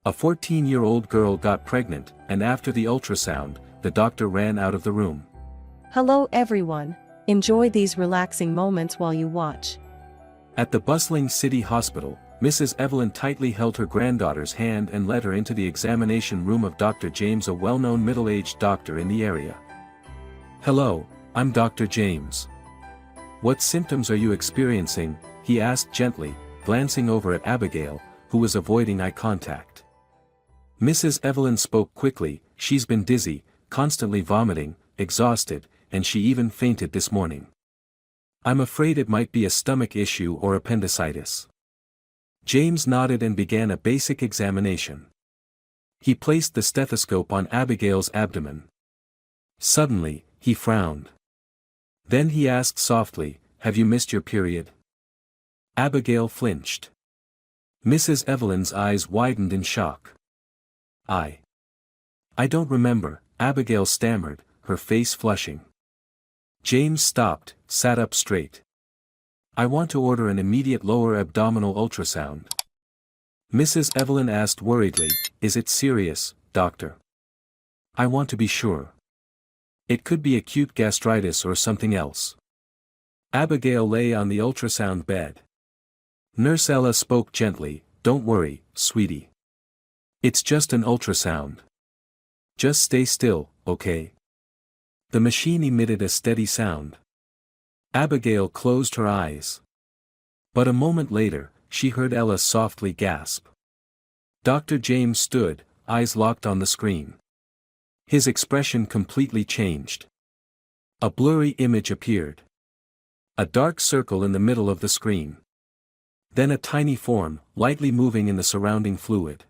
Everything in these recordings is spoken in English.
A 14-year-old girl got pregnant, and after the ultrasound, the doctor ran out of the room. Hello everyone. Enjoy these relaxing moments while you watch. At the bustling city hospital, Mrs. Evelyn tightly held her granddaughter's hand and led her into the examination room of Dr. James, a well-known middle-aged doctor in the area. "Hello, I'm Dr. James. What symptoms are you experiencing?" he asked gently, glancing over at Abigail, who was avoiding eye contact. Mrs. Evelyn spoke quickly. "She's been dizzy, constantly vomiting, exhausted, and she even fainted this morning. I'm afraid it might be a stomach issue or appendicitis." James nodded and began a basic examination. He placed the stethoscope on Abigail's abdomen. Suddenly, he frowned. Then he asked softly, "Have you missed your period?" Abigail flinched. Mrs. Evelyn's eyes widened in shock. I don't remember," Abigail stammered, her face flushing. James stopped, sat up straight. "I want to order an immediate lower abdominal ultrasound." Mrs. Evelyn asked worriedly, "Is it serious, doctor?" "I want to be sure. It could be acute gastritis or something else." Abigail lay on the ultrasound bed. Nurse Ella spoke gently, "Don't worry, sweetie. It's just an ultrasound. Just stay still, okay?" The machine emitted a steady sound. Abigail closed her eyes. But a moment later, she heard Ella softly gasp. Dr. James stood, eyes locked on the screen. His expression completely changed. A blurry image appeared. A dark circle in the middle of the screen. Then a tiny form, lightly moving in the surrounding fluid.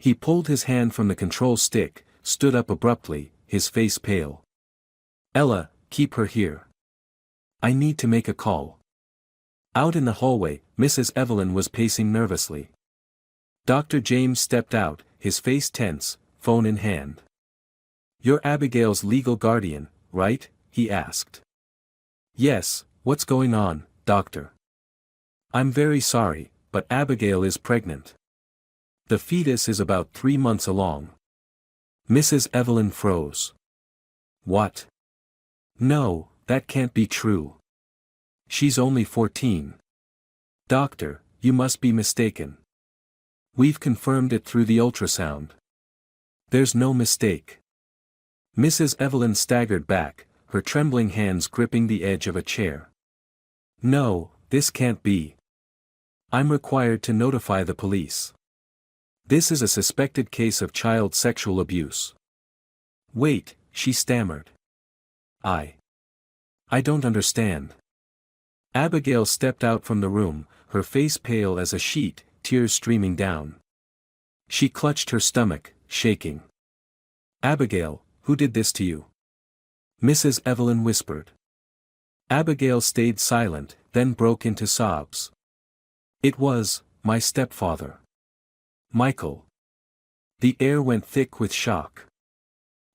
He pulled his hand from the control stick, stood up abruptly, his face pale. "Ella, keep her here. I need to make a call." Out in the hallway, Mrs. Evelyn was pacing nervously. Dr. James stepped out, his face tense, phone in hand. "You're Abigail's legal guardian, right?" he asked. "Yes, what's going on, doctor?" "I'm very sorry, but Abigail is pregnant. The fetus is about 3 months along." Mrs. Evelyn froze. "What? No, that can't be true. She's only 14. Doctor, you must be mistaken. We've confirmed it through the ultrasound. There's no mistake." Mrs. Evelyn staggered back, her trembling hands gripping the edge of a chair. "No, this can't be. I'm required to notify the police. This is a suspected case of child sexual abuse." "Wait," she stammered. I don't understand." Abigail stepped out from the room, her face pale as a sheet, tears streaming down. She clutched her stomach, shaking. "Abigail, who did this to you?" Mrs. Evelyn whispered. Abigail stayed silent, then broke into sobs. "It was my stepfather. Michael." The air went thick with shock.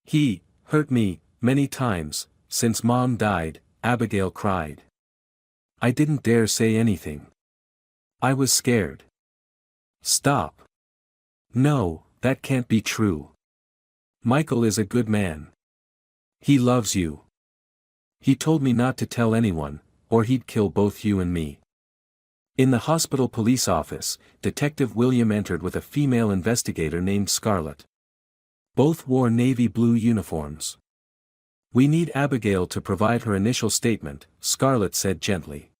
"He hurt me many times since Mom died," Abigail cried. "I didn't dare say anything. I was scared." "Stop. No, that can't be true. Michael is a good man. He loves you. He told me not to tell anyone, or he'd kill both you and me." In the hospital police office, Detective William entered with a female investigator named Scarlett. Both wore navy blue uniforms. "We need Abigail to provide her initial statement," Scarlett said gently.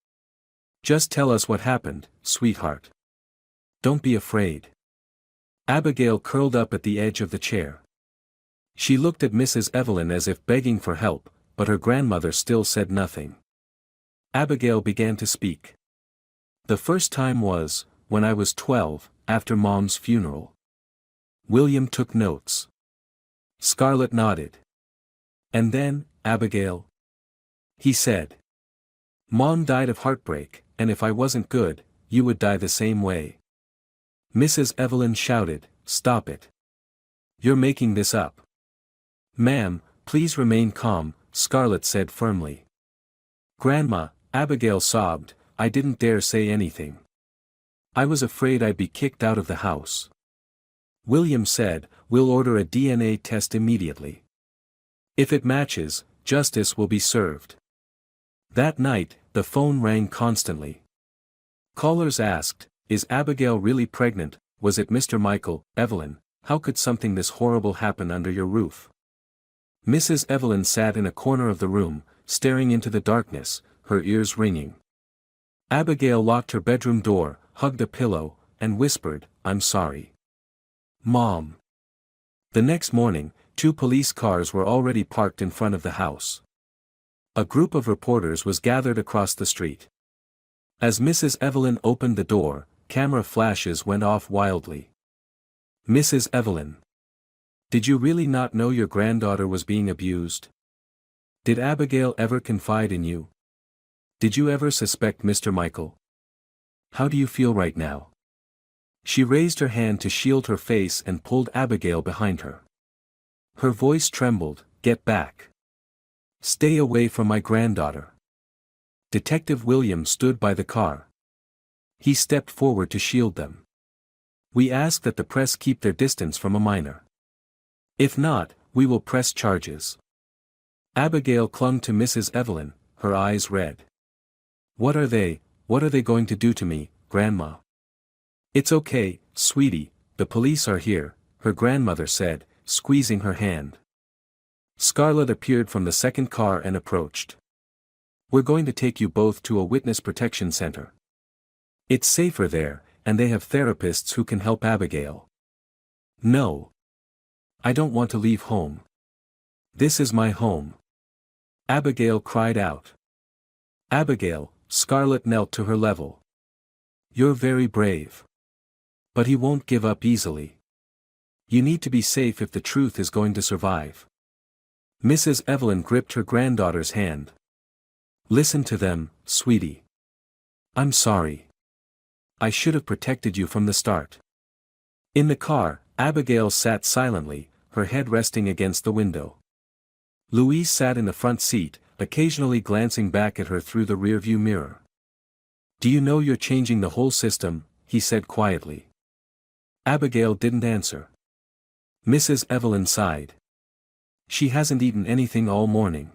"Just tell us what happened, sweetheart. Don't be afraid." Abigail curled up at the edge of the chair. She looked at Mrs. Evelyn as if begging for help, but her grandmother still said nothing. Abigail began to speak. "The first time was, when I was 12, after Mom's funeral." William took notes. Scarlett nodded. "And then, Abigail?" He said. "Mom died of heartbreak, and if I wasn't good, you would die the same way." Mrs. Evelyn shouted, "Stop it. You're making this up." "Ma'am, please remain calm," Scarlett said firmly. "Grandma," Abigail sobbed, "I didn't dare say anything. I was afraid I'd be kicked out of the house." William said, "We'll order a DNA test immediately. If it matches, justice will be served." That night, the phone rang constantly. Callers asked, "Is Abigail really pregnant? Was it Mr. Michael? Evelyn, how could something this horrible happen under your roof?" Mrs. Evelyn sat in a corner of the room, staring into the darkness, her ears ringing. Abigail locked her bedroom door, hugged a pillow, and whispered, "I'm sorry, Mom." The next morning, 2 police cars were already parked in front of the house. A group of reporters was gathered across the street. As Mrs. Evelyn opened the door, camera flashes went off wildly. "Mrs. Evelyn, did you really not know your granddaughter was being abused? Did Abigail ever confide in you? Did you ever suspect Mr. Michael? How do you feel right now?" She raised her hand to shield her face and pulled Abigail behind her. Her voice trembled, "Get back. Stay away from my granddaughter." Detective William stood by the car. He stepped forward to shield them. "We ask that the press keep their distance from a minor. If not, we will press charges." Abigail clung to Mrs. Evelyn, her eyes red. What are they going to do to me, Grandma?" "It's okay, sweetie, the police are here," her grandmother said, squeezing her hand. Scarlett appeared from the second car and approached. "We're going to take you both to a witness protection center. It's safer there, and they have therapists who can help Abigail." "No. I don't want to leave home. This is my home," Abigail cried out. "Abigail," Scarlett knelt to her level. "You're very brave. But he won't give up easily. You need to be safe if the truth is going to survive." Mrs. Evelyn gripped her granddaughter's hand. "Listen to them, sweetie. I'm sorry. I should have protected you from the start." In the car, Abigail sat silently, her head resting against the window. Louise sat in the front seat, occasionally glancing back at her through the rearview mirror. "Do you know you're changing the whole system?" he said quietly. Abigail didn't answer. Mrs. Evelyn sighed. "She hasn't eaten anything all morning."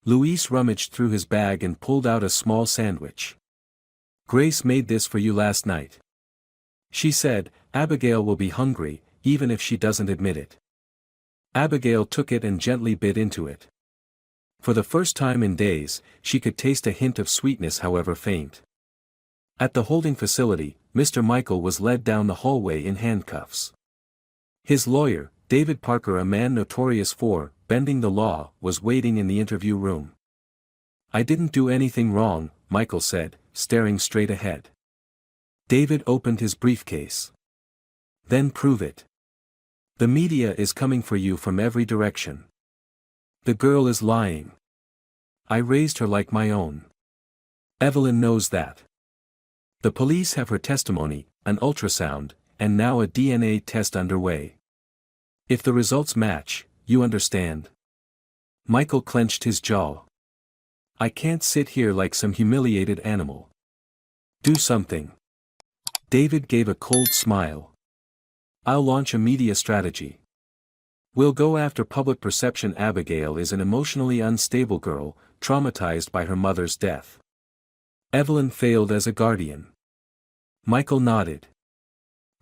Louise rummaged through his bag and pulled out a small sandwich. "Grace made this for you last night," she said. "Abigail will be hungry, even if she doesn't admit it." Abigail took it and gently bit into it. For the first time in days, she could taste a hint of sweetness, however faint. At the holding facility, Mr. Michael was led down the hallway in handcuffs. His lawyer, David Parker, a man notorious for bending the law, was waiting in the interview room. "I didn't do anything wrong," Michael said, staring straight ahead. David opened his briefcase. "Then prove it. The media is coming for you from every direction. The girl is lying. I raised her like my own. Evelyn knows that. The police have her testimony, an ultrasound, and now a DNA test underway. If the results match, you understand." Michael clenched his jaw. "I can't sit here like some humiliated animal. Do something." David gave a cold smile. "I'll launch a media strategy. We'll go after public perception. Abigail is an emotionally unstable girl, traumatized by her mother's death. Evelyn failed as a guardian." Michael nodded.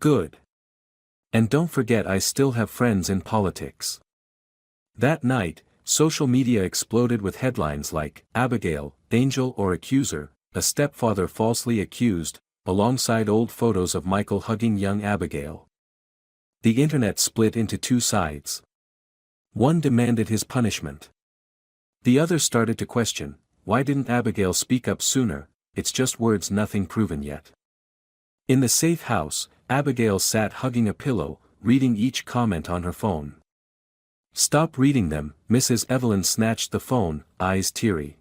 "Good. And don't forget, I still have friends in politics." That night, social media exploded with headlines like, "Abigail, Angel or Accuser, a stepfather falsely accused," alongside old photos of Michael hugging young Abigail. The internet split into 2 sides. One demanded his punishment. The other started to question, why didn't Abigail speak up sooner? It's just words, nothing proven yet. In the safe house, Abigail sat hugging a pillow, reading each comment on her phone. "Stop reading them," Mrs. Evelyn snatched the phone, eyes teary.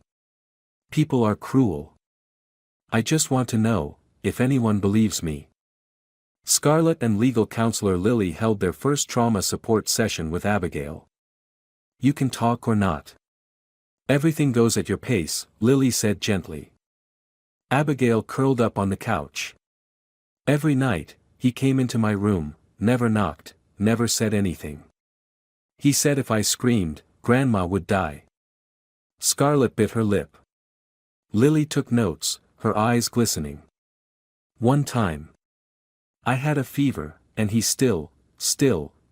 "People are cruel. I just want to know if anyone believes me." Scarlett and legal counselor Lily held their first trauma support session with Abigail. "You can talk or not. Everything goes at your pace," Lily said gently. Abigail curled up on the couch. "Every night, he came into my room, never knocked, never said anything. He said if I screamed, Grandma would die. Scarlett bit her lip. Lily took notes, her eyes glistening. One time. I had a fever, and he still,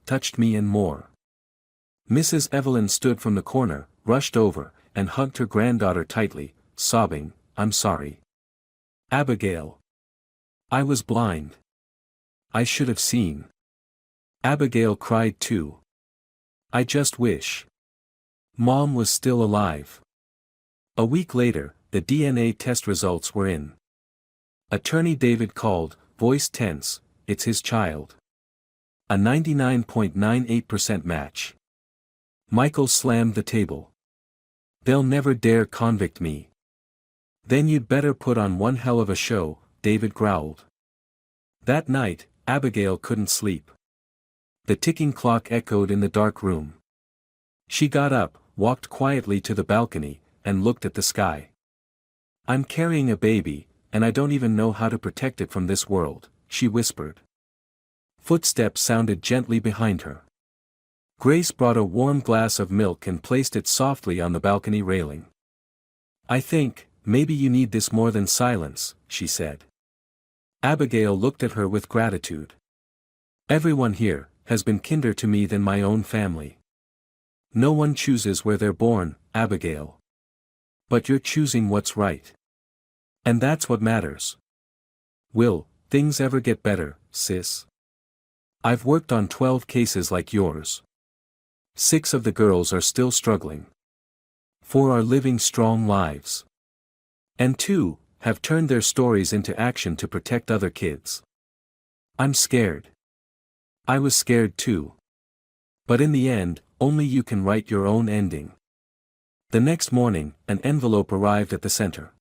touched me and more. Mrs. Evelyn stood from the corner, rushed over, and hugged her granddaughter tightly, sobbing, I'm sorry. Abigail. I was blind. I should have seen. Abigail cried too. I just wish. Mom was still alive. A week later, the DNA test results were in. Attorney David called, voice tense, it's his child. A 99.98% match. Michael slammed the table. They'll never dare convict me. Then you'd better put on one hell of a show, David growled. That night, Abigail couldn't sleep. The ticking clock echoed in the dark room. She got up, walked quietly to the balcony, and looked at the sky. I'm carrying a baby, and I don't even know how to protect it from this world, she whispered. Footsteps sounded gently behind her. Grace brought a warm glass of milk and placed it softly on the balcony railing. I think, maybe you need this more than silence, she said. Abigail looked at her with gratitude. Everyone here has been kinder to me than my own family. No one chooses where they're born, Abigail. But you're choosing what's right. And that's what matters. Will things ever get better, sis? I've worked on 12 cases like yours. 6 of the girls are still struggling. 4 are living strong lives. And 2 have turned their stories into action to protect other kids. I'm scared. I was scared too. But in the end, only you can write your own ending. The next morning, an envelope arrived at the center.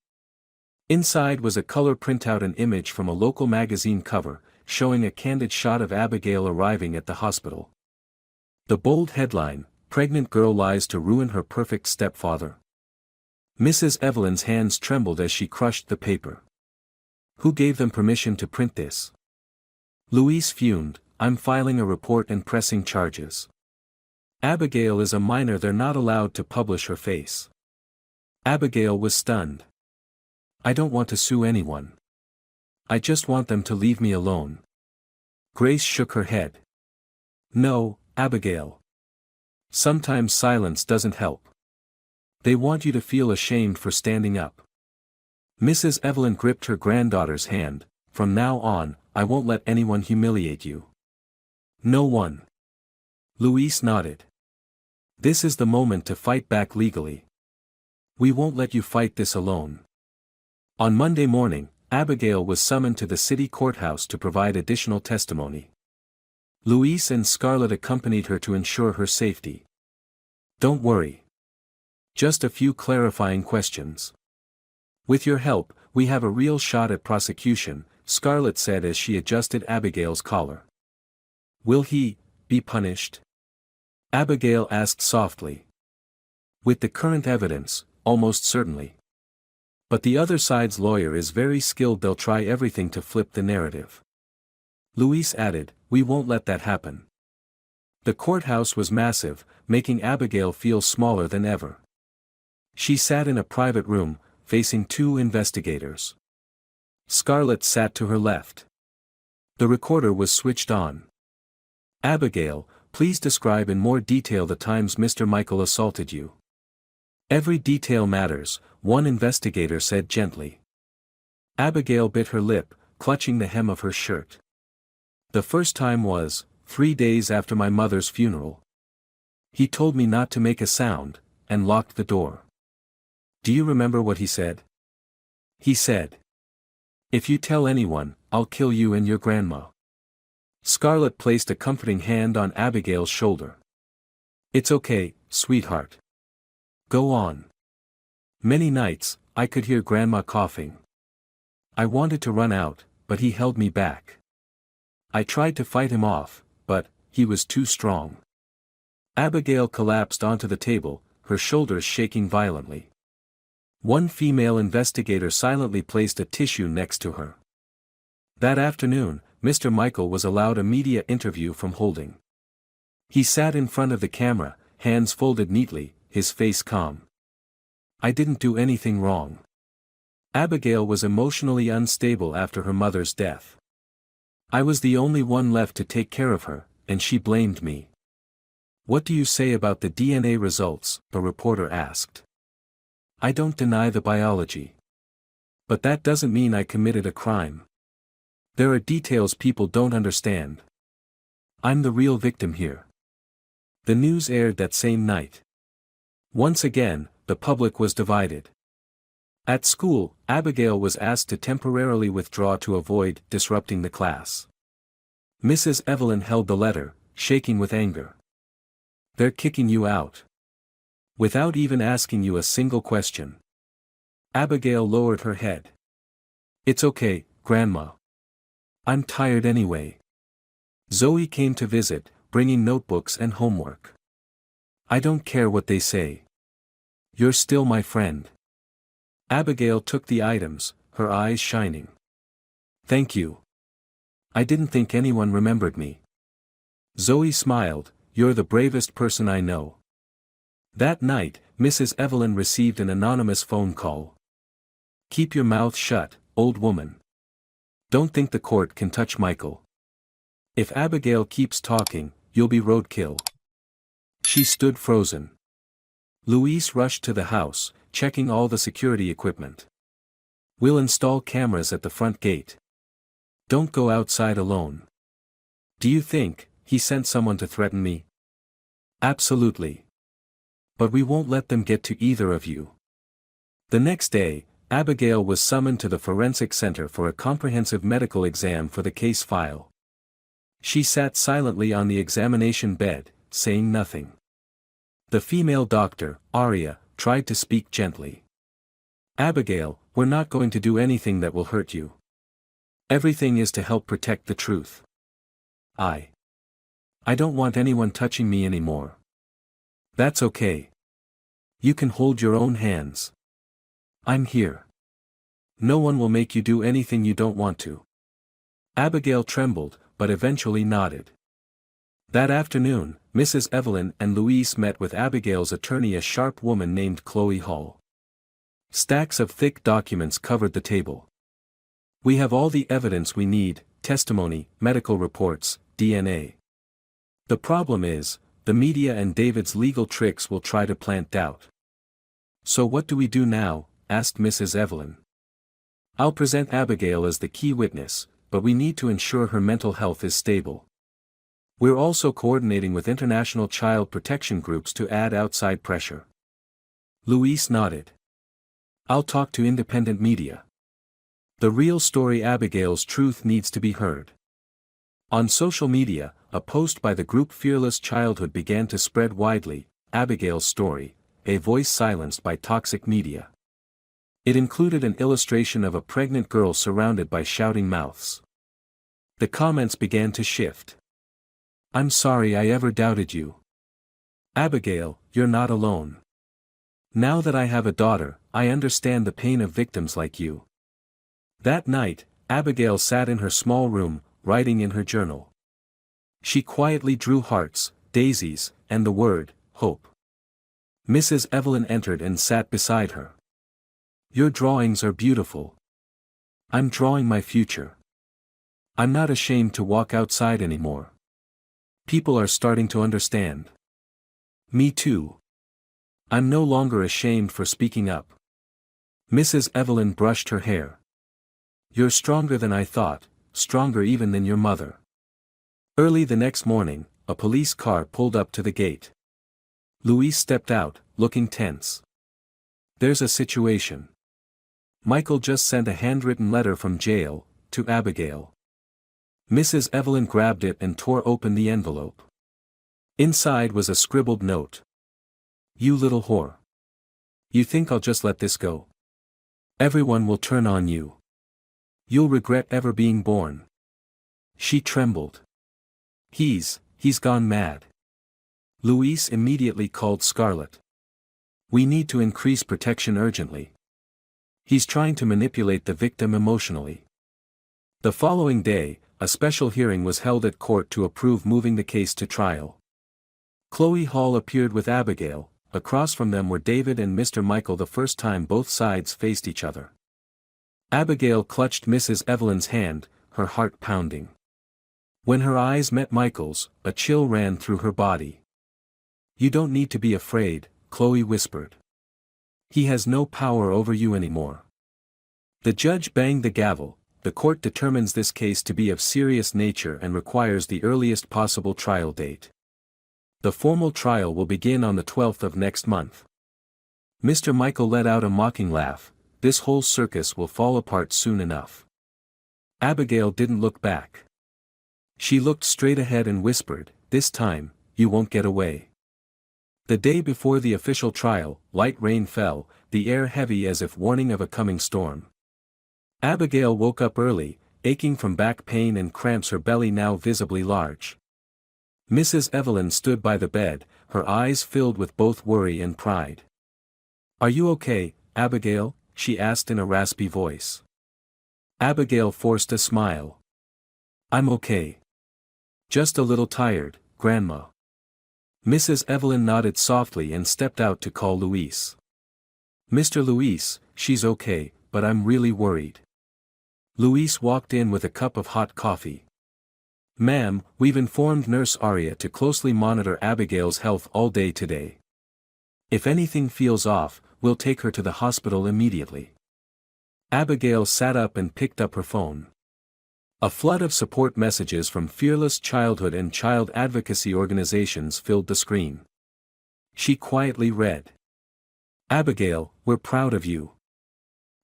Inside was a color printout, an image from a local magazine cover, showing a candid shot of Abigail arriving at the hospital. The bold headline, Pregnant Girl Lies to Ruin Her Perfect Stepfather. Mrs. Evelyn's hands trembled as she crushed the paper. Who gave them permission to print this? Louise fumed, I'm filing a report and pressing charges. Abigail is a minor, they're not allowed to publish her face. Abigail was stunned. I don't want to sue anyone. I just want them to leave me alone. Grace shook her head. No, Abigail. Sometimes silence doesn't help. They want you to feel ashamed for standing up. Mrs. Evelyn gripped her granddaughter's hand. From now on, I won't let anyone humiliate you. No one. Louise nodded. This is the moment to fight back legally. We won't let you fight this alone. On Monday morning, Abigail was summoned to the city courthouse to provide additional testimony. Louise and Scarlett accompanied her to ensure her safety. Don't worry. Just a few clarifying questions. With your help, we have a real shot at prosecution, Scarlett said as she adjusted Abigail's collar. Will he be punished? Abigail asked softly. With the current evidence, almost certainly. But the other side's lawyer is very skilled, they'll try everything to flip the narrative. Louise added, we won't let that happen. The courthouse was massive, making Abigail feel smaller than ever. She sat in a private room, facing 2 investigators. Scarlett sat to her left. The recorder was switched on. Abigail, please describe in more detail the times Mr. Michael assaulted you. Every detail matters, one investigator said gently. Abigail bit her lip, clutching the hem of her shirt. The first time was 3 days after my mother's funeral. He told me not to make a sound, and locked the door. Do you remember what he said? He said, if you tell anyone, I'll kill you and your grandma. Scarlett placed a comforting hand on Abigail's shoulder. It's okay, sweetheart. Go on. Many nights, I could hear Grandma coughing. I wanted to run out, but he held me back. I tried to fight him off, but he was too strong. Abigail collapsed onto the table, her shoulders shaking violently. One female investigator silently placed a tissue next to her. That afternoon, Mr. Michael was allowed a media interview from Holding. He sat in front of the camera, hands folded neatly, his face calm. I didn't do anything wrong. Abigail was emotionally unstable after her mother's death. I was the only one left to take care of her, and she blamed me. What do you say about the DNA results? The reporter asked. I don't deny the biology. But that doesn't mean I committed a crime. There are details people don't understand. I'm the real victim here. The news aired that same night. Once again, the public was divided. At school, Abigail was asked to temporarily withdraw to avoid disrupting the class. Mrs. Evelyn held the letter, shaking with anger. They're kicking you out. Without even asking you a single question. Abigail lowered her head. It's okay, Grandma. I'm tired anyway. Zoe came to visit, bringing notebooks and homework. I don't care what they say. You're still my friend. Abigail took the items, her eyes shining. Thank you. I didn't think anyone remembered me. Zoe smiled, you're the bravest person I know. That night, Mrs. Evelyn received an anonymous phone call. Keep your mouth shut, old woman. Don't think the court can touch Michael. If Abigail keeps talking, you'll be roadkill. She stood frozen. Louise rushed to the house, checking all the security equipment. We'll install cameras at the front gate. Don't go outside alone. Do you think he sent someone to threaten me? Absolutely. But we won't let them get to either of you. The next day, Abigail was summoned to the forensic center for a comprehensive medical exam for the case file. She sat silently on the examination bed, saying nothing. The female doctor, Aria, tried to speak gently. Abigail, we're not going to do anything that will hurt you. Everything is to help protect the truth. I don't want anyone touching me anymore. That's okay. You can hold your own hands. I'm here. No one will make you do anything you don't want to. Abigail trembled, but eventually nodded. That afternoon, Mrs. Evelyn and Louise met with Abigail's attorney, a sharp woman named Chloe Hall. Stacks of thick documents covered the table. We have all the evidence we need, testimony, medical reports, DNA. The problem is, the media and David's legal tricks will try to plant doubt. So what do we do now? Asked Mrs. Evelyn. I'll present Abigail as the key witness, but we need to ensure her mental health is stable. We're also coordinating with international child protection groups to add outside pressure. Louise nodded. I'll talk to independent media. The real story, Abigail's truth needs to be heard. On social media, a post by the group Fearless Childhood began to spread widely, Abigail's story, a voice silenced by toxic media. It included an illustration of a pregnant girl surrounded by shouting mouths. The comments began to shift. I'm sorry I ever doubted you. Abigail, you're not alone. Now that I have a daughter, I understand the pain of victims like you. That night, Abigail sat in her small room, writing in her journal. She quietly drew hearts, daisies, and the word, hope. Mrs. Evelyn entered and sat beside her. Your drawings are beautiful. I'm drawing my future. I'm not ashamed to walk outside anymore. People are starting to understand. Me too. I'm no longer ashamed for speaking up. Mrs. Evelyn brushed her hair. You're stronger than I thought, stronger even than your mother. Early the next morning, a police car pulled up to the gate. Louise stepped out, looking tense. There's a situation. Michael just sent a handwritten letter from jail, to Abigail. Mrs. Evelyn grabbed it and tore open the envelope. Inside was a scribbled note. You little whore. You think I'll just let this go? Everyone will turn on you. You'll regret ever being born. She trembled. He's gone mad. Louise immediately called Scarlett. We need to increase protection urgently. He's trying to manipulate the victim emotionally. The following day, a special hearing was held at court to approve moving the case to trial. Chloe Hall appeared with Abigail. Across from them were David and Mr. Michael. The first time both sides faced each other. Abigail clutched Mrs. Evelyn's hand, her heart pounding. When her eyes met Michael's, a chill ran through her body. "You don't need to be afraid," Chloe whispered. "He has no power over you anymore." The judge banged the gavel. "The court determines this case to be of serious nature and requires the earliest possible trial date. The formal trial will begin on the 12th of next month." Mr. Michael let out a mocking laugh. "This whole circus will fall apart soon enough." Abigail didn't look back. She looked straight ahead and whispered, "This time, you won't get away." The day before the official trial, light rain fell, the air heavy as if warning of a coming storm. Abigail woke up early, aching from back pain and cramps, her belly now visibly large. Mrs. Evelyn stood by the bed, her eyes filled with both worry and pride. "Are you okay, Abigail?" she asked in a raspy voice. Abigail forced a smile. "I'm okay. Just a little tired, Grandma." Mrs. Evelyn nodded softly and stepped out to call Luis. "Mr. Luis, she's okay, but I'm really worried." Luis walked in with a cup of hot coffee. "Ma'am, we've informed Nurse Aria to closely monitor Abigail's health all day today. If anything feels off, we'll take her to the hospital immediately." Abigail sat up and picked up her phone. A flood of support messages from fearless childhood and child advocacy organizations filled the screen. She quietly read. "Abigail, we're proud of you.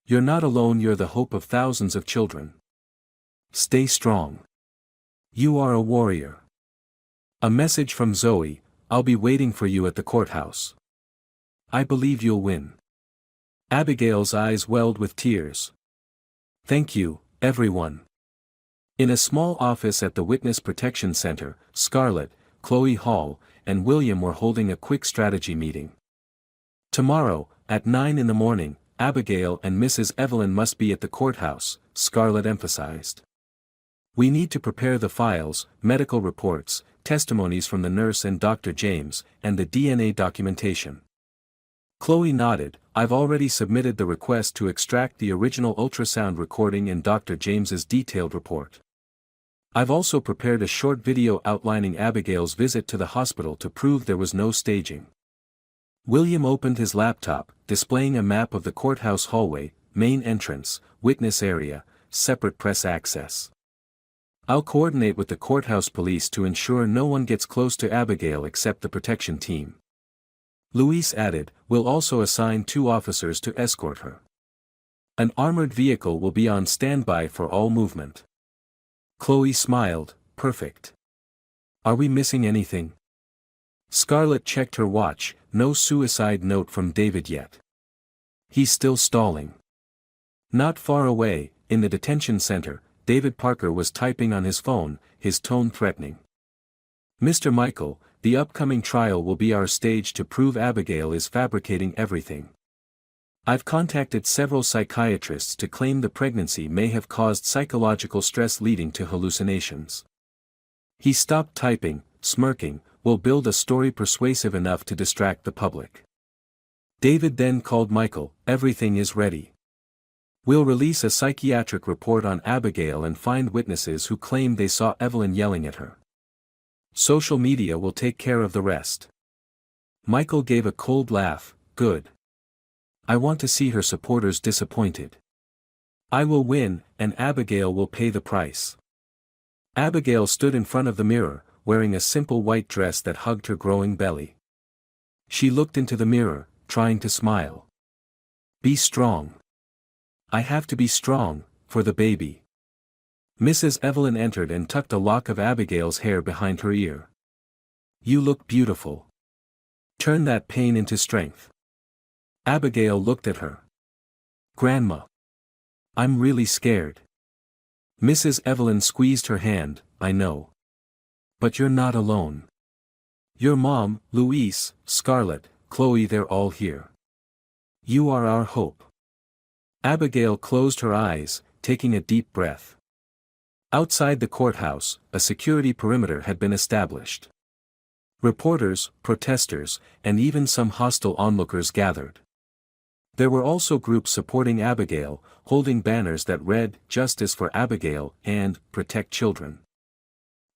You're not alone, you're the hope of thousands of children. Stay strong. You are a warrior." A message from Zoe, "I'll be waiting for you at the courthouse. I believe you'll win." Abigail's eyes welled with tears. "Thank you, everyone." In a small office at the Witness Protection Center, Scarlett, Chloe Hall, and William were holding a quick strategy meeting. "Tomorrow, at 9 in the morning, Abigail and Mrs. Evelyn must be at the courthouse," Scarlett emphasized. "We need to prepare the files, medical reports, testimonies from the nurse and Dr. James, and the DNA documentation." Chloe nodded. "I've already submitted the request to extract the original ultrasound recording and Dr. James's detailed report. I've also prepared a short video outlining Abigail's visit to the hospital to prove there was no staging." William opened his laptop, displaying a map of the courthouse hallway, main entrance, witness area, separate press access. "I'll coordinate with the courthouse police to ensure no one gets close to Abigail except the protection team." Luis added, "We'll also assign 2 officers to escort her. An armored vehicle will be on standby for all movement." Chloe smiled, "Perfect. Are we missing anything?" Scarlett checked her watch, no suicide note from David yet. "He's still stalling." Not far away, in the detention center, David Parker was typing on his phone, his tone threatening. "Mr. Michael, the upcoming trial will be our stage to prove Abigail is fabricating everything. I've contacted several psychiatrists to claim the pregnancy may have caused psychological stress leading to hallucinations." He stopped typing, smirking. "We'll build a story persuasive enough to distract the public." David then called Michael. "Everything is ready. We'll release a psychiatric report on Abigail and find witnesses who claim they saw Evelyn yelling at her. Social media will take care of the rest." Michael gave a cold laugh. "Good. I want to see her supporters disappointed. I will win, and Abigail will pay the price." Abigail stood in front of the mirror, wearing a simple white dress that hugged her growing belly. She looked into the mirror, trying to smile. "Be strong. I have to be strong, for the baby." Mrs. Evelyn entered and tucked a lock of Abigail's hair behind her ear. "You look beautiful. Turn that pain into strength." Abigail looked at her. "Grandma. I'm really scared." Mrs. Evelyn squeezed her hand. "I know. But you're not alone. Your mom, Luis, Scarlett, Chloe, they're all here. You are our hope." Abigail closed her eyes, taking a deep breath. Outside the courthouse, a security perimeter had been established. Reporters, protesters, and even some hostile onlookers gathered. There were also groups supporting Abigail, holding banners that read, "Justice for Abigail" and "Protect Children."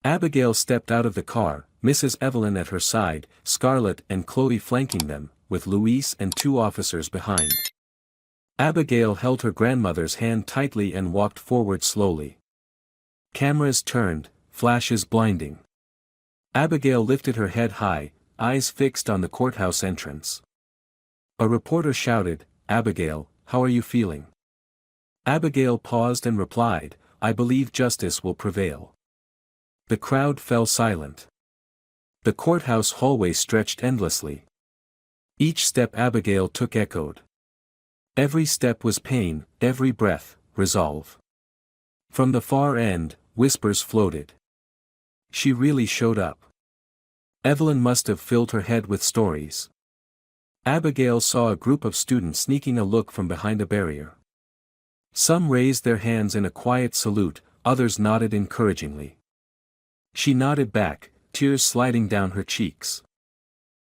Abigail stepped out of the car, Mrs. Evelyn at her side, Scarlett and Chloe flanking them, with Luis and 2 officers behind. Abigail held her grandmother's hand tightly and walked forward slowly. Cameras turned, flashes blinding. Abigail lifted her head high, eyes fixed on the courthouse entrance. A reporter shouted, "Abigail, how are you feeling?" Abigail paused and replied, "I believe justice will prevail." The crowd fell silent. The courthouse hallway stretched endlessly. Each step Abigail took echoed. Every step was pain, every breath, resolve. From the far end, whispers floated. She really showed up. Evelyn must have filled her head with stories. Abigail saw a group of students sneaking a look from behind a barrier. Some raised their hands in a quiet salute, others nodded encouragingly. She nodded back, tears sliding down her cheeks.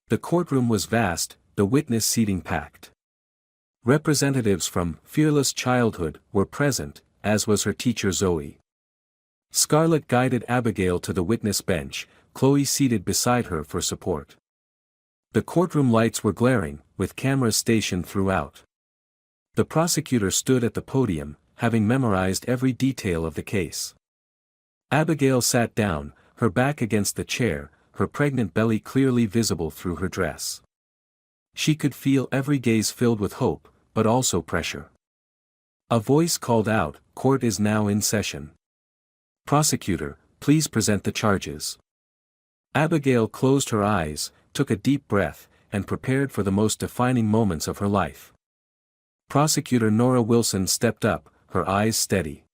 The courtroom was vast, the witness seating packed. Representatives from Fearless Childhood were present, as was her teacher Zoe. Scarlett guided Abigail to the witness bench, Chloe seated beside her for support. The courtroom lights were glaring, with cameras stationed throughout. The prosecutor stood at the podium, having memorized every detail of the case. Abigail sat down, her back against the chair, her pregnant belly clearly visible through her dress. She could feel every gaze filled with hope, but also pressure. A voice called out, "Court is now in session. Prosecutor, please present the charges." Abigail closed her eyes, took a deep breath, and prepared for the most defining moments of her life. Prosecutor Nora Wilson stepped up, her eyes steady.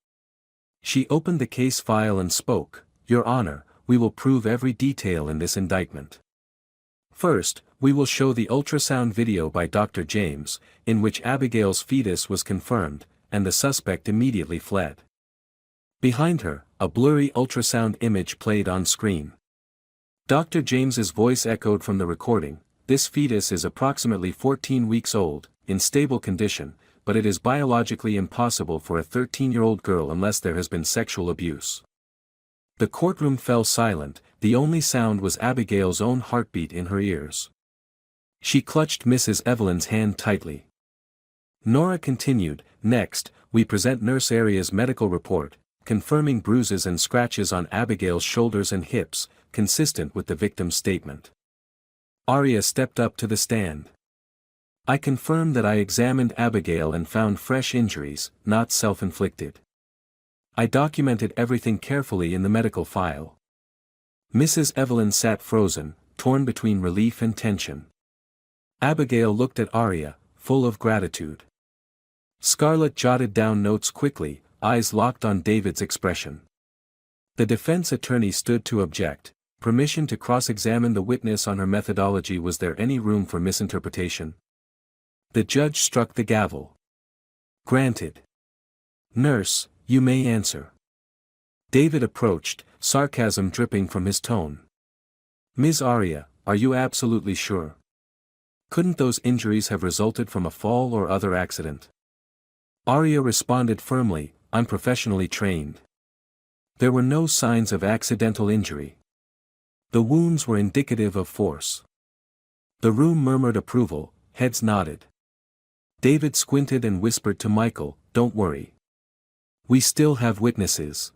She opened the case file and spoke, "Your Honor, we will prove every detail in this indictment. First, we will show the ultrasound video by Dr. James, in which Abigail's fetus was confirmed, and the suspect immediately fled. Behind her, a blurry ultrasound image played on screen. Dr. James's voice echoed from the recording, "This fetus is approximately 14 weeks old, in stable condition, but it is biologically impossible for a 13-year-old girl unless there has been sexual abuse." The courtroom fell silent, the only sound was Abigail's own heartbeat in her ears. She clutched Mrs. Evelyn's hand tightly. Nora continued, "Next, we present Nurse Aria's medical report, confirming bruises and scratches on Abigail's shoulders and hips, consistent with the victim's statement." Aria stepped up to the stand. "I confirm that I examined Abigail and found fresh injuries, not self-inflicted. I documented everything carefully in the medical file." Mrs. Evelyn sat frozen, torn between relief and tension. Abigail looked at Aria, full of gratitude. Scarlett jotted down notes quickly, eyes locked on David's expression. The defense attorney stood to object, permission to cross-examine the witness on her methodology. Was there any room for misinterpretation? The judge struck the gavel. "Granted. Nurse, you may answer." David approached, sarcasm dripping from his tone. "Ms. Aria, are you absolutely sure? Couldn't those injuries have resulted from a fall or other accident?" Aria responded firmly, "I'm professionally trained. There were no signs of accidental injury. The wounds were indicative of force." The room murmured approval, heads nodded. David squinted and whispered to Michael, "Don't worry. We still have witnesses."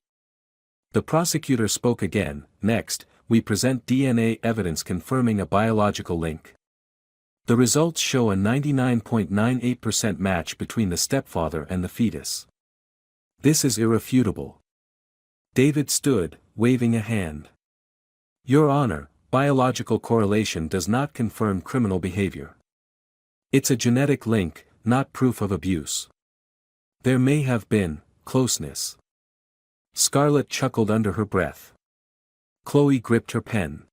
The prosecutor spoke again, "Next, we present DNA evidence confirming a biological link. The results show a 99.98% match between the stepfather and the fetus. This is irrefutable." David stood, waving a hand. "Your Honor, biological correlation does not confirm criminal behavior. It's a genetic link, not proof of abuse. There may have been closeness." Scarlett chuckled under her breath. Chloe gripped her pen.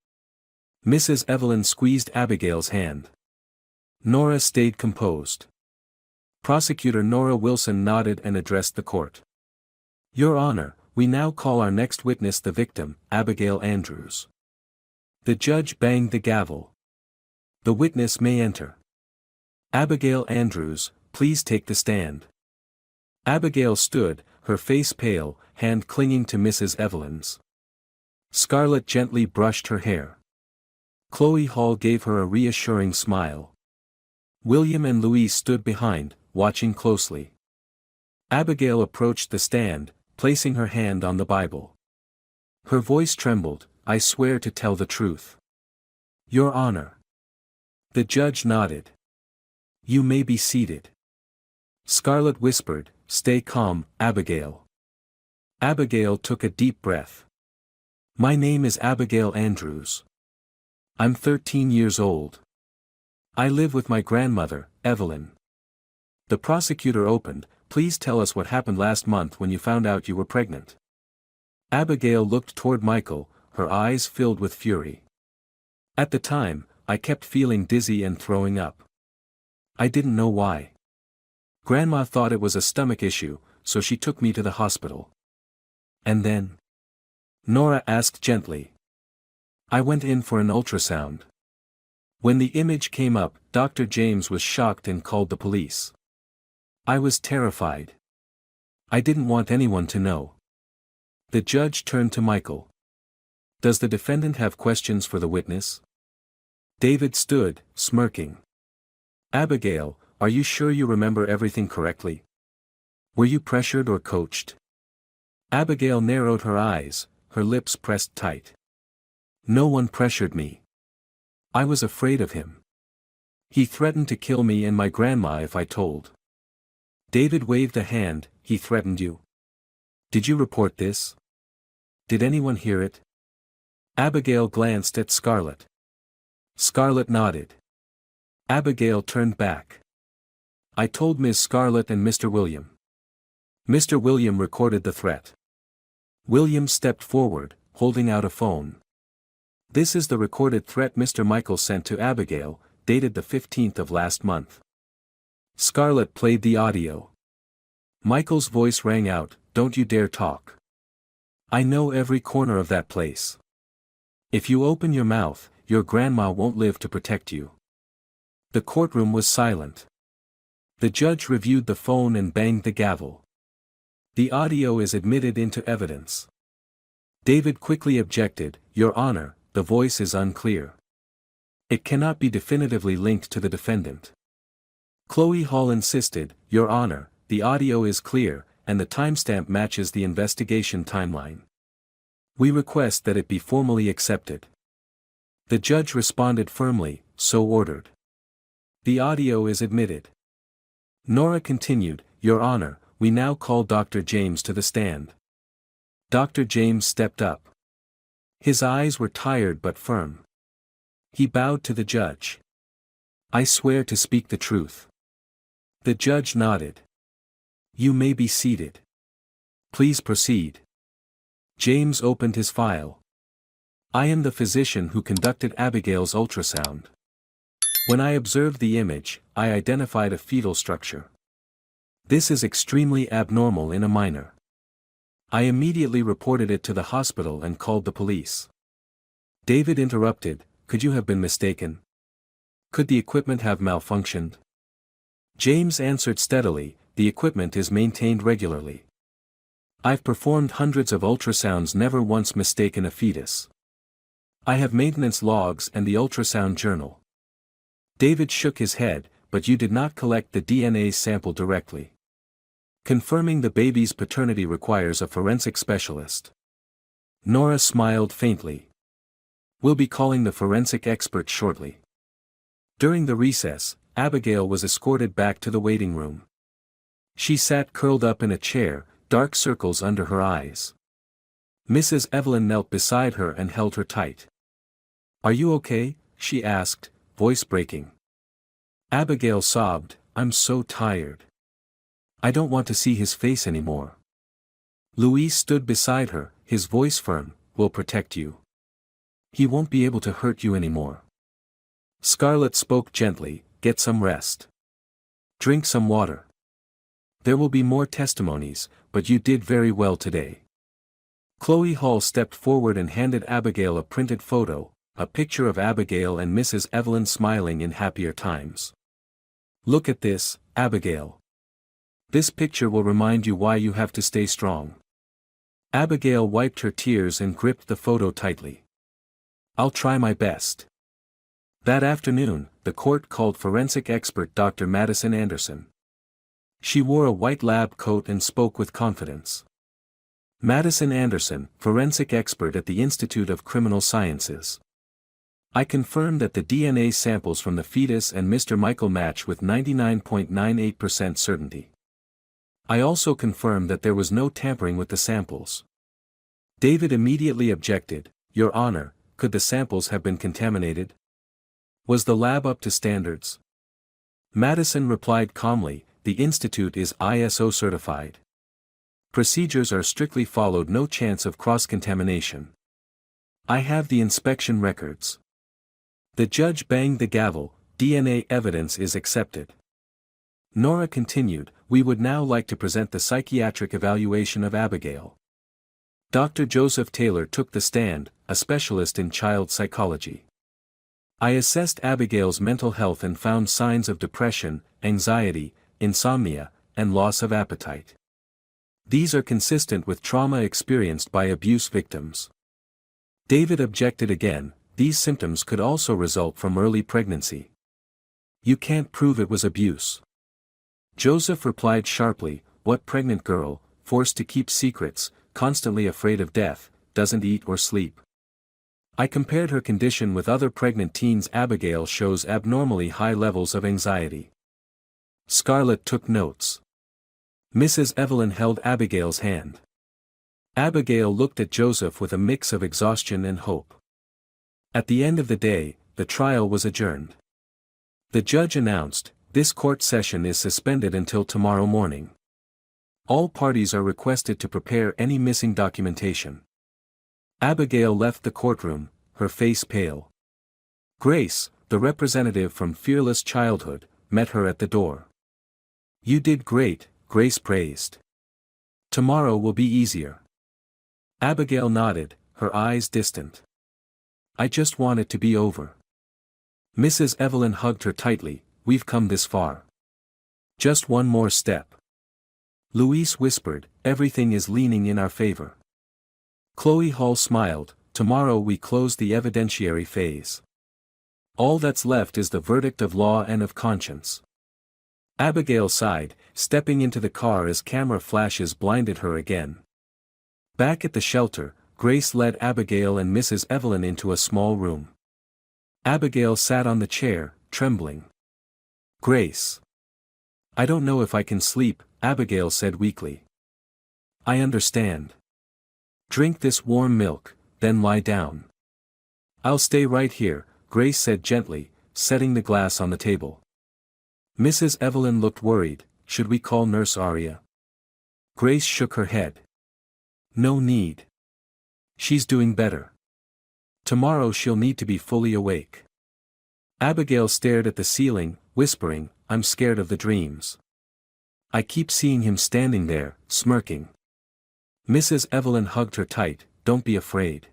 Mrs. Evelyn squeezed Abigail's hand. Nora stayed composed. Prosecutor Nora Wilson nodded and addressed the court. "Your Honor, we now call our next witness the victim, Abigail Andrews. The judge banged the gavel. The witness may enter. Abigail Andrews, please take the stand. Abigail stood, her face pale, hand clinging to Mrs. Evelyn's. Scarlett gently brushed her hair. Chloe Hall gave her a reassuring smile. William and Louise stood behind, watching closely. Abigail approached the stand, placing her hand on the Bible. Her voice trembled, I swear to tell the truth. Your Honor. The judge nodded. You may be seated. Scarlett whispered, stay calm, Abigail. Abigail took a deep breath. My name is Abigail Andrews. I'm 13 years old. I live with my grandmother, Evelyn. The prosecutor opened, please tell us what happened last month when you found out you were pregnant. Abigail looked toward Michael, her eyes filled with fury. At the time, I kept feeling dizzy and throwing up. I didn't know why. Grandma thought it was a stomach issue, so she took me to the hospital. And then? Nora asked gently. I went in for an ultrasound. When the image came up, Dr. James was shocked and called the police. I was terrified. I didn't want anyone to know. The judge turned to Michael. Does the defendant have questions for the witness? David stood, smirking. Abigail, are you sure you remember everything correctly? Were you pressured or coached? Abigail narrowed her eyes, her lips pressed tight. No one pressured me. I was afraid of him. He threatened to kill me and my grandma if I told. David waved a hand, he threatened you. Did you report this? Did anyone hear it? Abigail glanced at Scarlett. Scarlett nodded. Abigail turned back. I told Ms. Scarlett and Mr. William. Mr. William recorded the threat. William stepped forward, holding out a phone. This is the recorded threat Mr. Michael sent to Abigail, dated the 15th of last month. Scarlett played the audio. Michael's voice rang out, don't you dare talk. I know every corner of that place. If you open your mouth, your grandma won't live to protect you. The courtroom was silent. The judge reviewed the phone and banged the gavel. The audio is admitted into evidence. David quickly objected, Your Honor, the voice is unclear. It cannot be definitively linked to the defendant. Chloe Hall insisted, Your Honor, the audio is clear, and the timestamp matches the investigation timeline. We request that it be formally accepted. The judge responded firmly, so ordered. The audio is admitted. Nora continued, Your Honor, we now call Dr. James to the stand. Dr. James stepped up. His eyes were tired but firm. He bowed to the judge. I swear to speak the truth. The judge nodded. You may be seated. Please proceed. James opened his file. I am the physician who conducted Abigail's ultrasound. When I observed the image, I identified a fetal structure. This is extremely abnormal in a minor. I immediately reported it to the hospital and called the police. David interrupted, could you have been mistaken? Could the equipment have malfunctioned? James answered steadily, the equipment is maintained regularly. I've performed hundreds of ultrasounds, never once mistaken a fetus. I have maintenance logs and the ultrasound journal. David shook his head, but you did not collect the DNA sample directly. Confirming the baby's paternity requires a forensic specialist. Nora smiled faintly. We'll be calling the forensic expert shortly. During the recess, Abigail was escorted back to the waiting room. She sat curled up in a chair, dark circles under her eyes. Mrs. Evelyn knelt beside her and held her tight. Are you okay? She asked, voice breaking. Abigail sobbed, I'm so tired. I don't want to see his face anymore. Louise stood beside her, his voice firm, we'll protect you. He won't be able to hurt you anymore. Scarlett spoke gently, get some rest. Drink some water. There will be more testimonies, but you did very well today. Chloe Hall stepped forward and handed Abigail a printed photo, a picture of Abigail and Mrs. Evelyn smiling in happier times. "Look at this, Abigail. This picture will remind you why you have to stay strong." Abigail wiped her tears and gripped the photo tightly. "I'll try my best." That afternoon, the court called forensic expert Dr. Madison Anderson. She wore a white lab coat and spoke with confidence. Madison Anderson, forensic expert at the Institute of Criminal Sciences. "I confirm that the DNA samples from the fetus and Mr. Michael match with 99.98% certainty. I also confirm that there was no tampering with the samples." David immediately objected, "Your Honor, could the samples have been contaminated? Was the lab up to standards?" Madison replied calmly, "The institute is ISO certified. Procedures are strictly followed, no chance of cross-contamination. I have the inspection records." The judge banged the gavel, "DNA evidence is accepted." Nora continued, "We would now like to present the psychiatric evaluation of Abigail." Dr. Joseph Taylor took the stand, a specialist in child psychology. "I assessed Abigail's mental health and found signs of depression, anxiety, insomnia, and loss of appetite. These are consistent with trauma experienced by abuse victims." David objected again, "These symptoms could also result from early pregnancy. You can't prove it was abuse." Joseph replied sharply, "What pregnant girl, forced to keep secrets, constantly afraid of death, doesn't eat or sleep? I compared her condition with other pregnant teens. Abigail shows abnormally high levels of anxiety." Scarlett took notes. Mrs. Evelyn held Abigail's hand. Abigail looked at Joseph with a mix of exhaustion and hope. At the end of the day, the trial was adjourned. The judge announced, "This court session is suspended until tomorrow morning. All parties are requested to prepare any missing documentation." Abigail left the courtroom, her face pale. Grace, the representative from Fearless Childhood, met her at the door. "You did great," Grace praised. "Tomorrow will be easier." Abigail nodded, her eyes distant. "I just want it to be over." Mrs. Evelyn hugged her tightly, "We've come this far. Just one more step." Louise whispered, "Everything is leaning in our favor." Chloe Hall smiled, "Tomorrow we close the evidentiary phase. All that's left is the verdict of law and of conscience." Abigail sighed, stepping into the car as camera flashes blinded her again. Back at the shelter, Grace led Abigail and Mrs. Evelyn into a small room. Abigail sat on the chair, trembling. "Grace. I don't know if I can sleep," Abigail said weakly. "I understand. Drink this warm milk, then lie down." "I'll stay right here," Grace said gently, setting the glass on the table. Mrs. Evelyn looked worried, "Should we call Nurse Aria?" Grace shook her head. "No need. She's doing better. Tomorrow she'll need to be fully awake." Abigail stared at the ceiling, whispering, "I'm scared of the dreams. I keep seeing him standing there, smirking." Mrs. Evelyn hugged her tight, "Don't be afraid.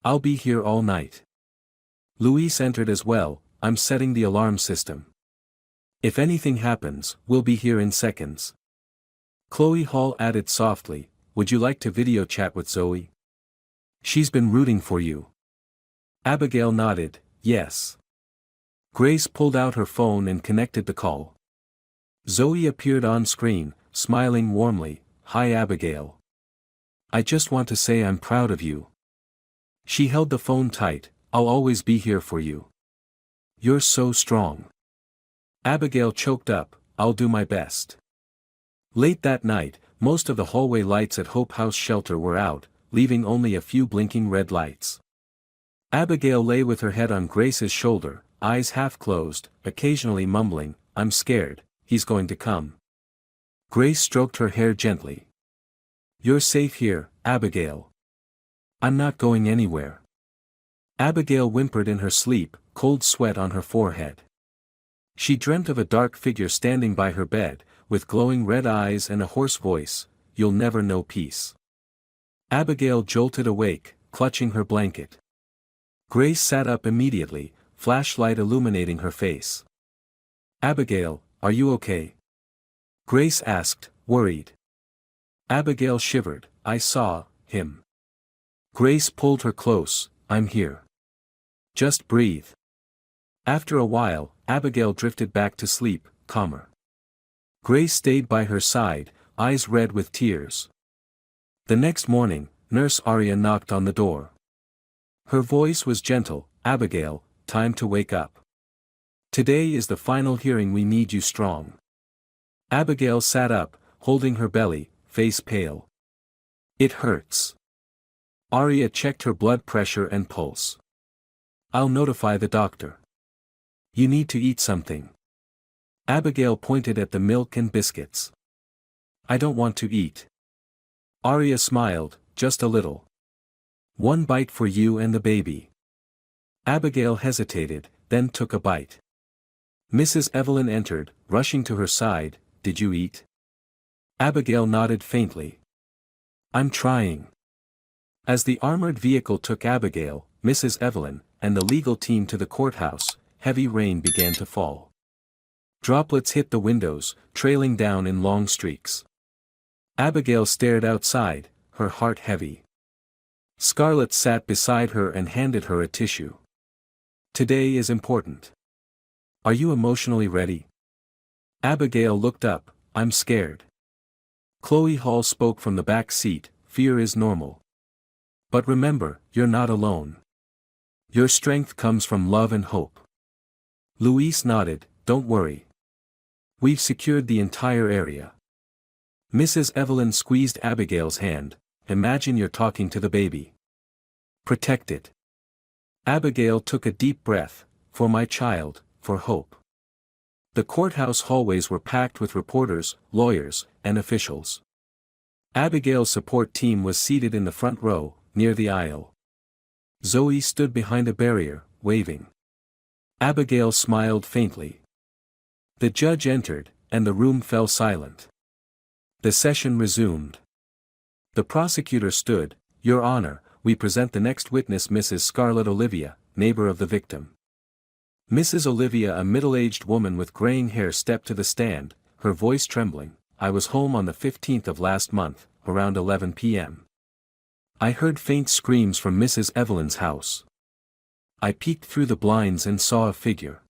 I'll be here all night." Louise entered as well, "I'm setting the alarm system. If anything happens, we'll be here in seconds." Chloe Hall added softly, "Would you like to video chat with Zoe? She's been rooting for you." Abigail nodded, "Yes." Grace pulled out her phone and connected the call. Zoe appeared on screen, smiling warmly, "Hi Abigail. I just want to say I'm proud of you." She held the phone tight, "I'll always be here for you. You're so strong." Abigail choked up, "I'll do my best." Late that night, most of the hallway lights at Hope House Shelter were out, leaving only a few blinking red lights. Abigail lay with her head on Grace's shoulder, eyes half closed, occasionally mumbling, "I'm scared, he's going to come." Grace stroked her hair gently. "You're safe here, Abigail. I'm not going anywhere." Abigail whimpered in her sleep, cold sweat on her forehead. She dreamt of a dark figure standing by her bed, with glowing red eyes and a hoarse voice, "You'll never know peace." Abigail jolted awake, clutching her blanket. Grace sat up immediately, flashlight illuminating her face. "Abigail, are you okay?" Grace asked, worried. Abigail shivered. "I saw him." Grace pulled her close. "I'm here. Just breathe." After a while, Abigail drifted back to sleep, calmer. Grace stayed by her side, eyes red with tears. The next morning, Nurse Arya knocked on the door. Her voice was gentle. "Abigail, time to wake up. Today is the final hearing, we need you strong." Abigail sat up, holding her belly, face pale. "It hurts." Arya checked her blood pressure and pulse. "I'll notify the doctor. You need to eat something." Abigail pointed at the milk and biscuits. "I don't want to eat." Arya smiled, "Just a little. One bite for you and the baby." Abigail hesitated, then took a bite. Mrs. Evelyn entered, rushing to her side. "Did you eat?" Abigail nodded faintly. "I'm trying." As the armored vehicle took Abigail, Mrs. Evelyn, and the legal team to the courthouse, heavy rain began to fall. Droplets hit the windows, trailing down in long streaks. Abigail stared outside, her heart heavy. Scarlett sat beside her and handed her a tissue. "Today is important. Are you emotionally ready?" Abigail looked up. "I'm scared." Chloe Hall spoke from the back seat. "Fear is normal. But remember, you're not alone. Your strength comes from love and hope." Louise nodded. "Don't worry. We've secured the entire area." Mrs. Evelyn squeezed Abigail's hand. "Imagine you're talking to the baby. Protect it." Abigail took a deep breath. "For my child, for hope." The courthouse hallways were packed with reporters, lawyers, and officials. Abigail's support team was seated in the front row, near the aisle. Zoe stood behind a barrier, waving. Abigail smiled faintly. The judge entered, and the room fell silent. The session resumed. The prosecutor stood. "Your Honor, we present the next witness, Mrs. Scarlett Olivia, neighbor of the victim." Mrs. Olivia, a middle-aged woman with graying hair, stepped to the stand, her voice trembling. "I was home on the 15th of last month, around 11 p.m. I heard faint screams from Mrs. Evelyn's house. I peeked through the blinds and saw a figure.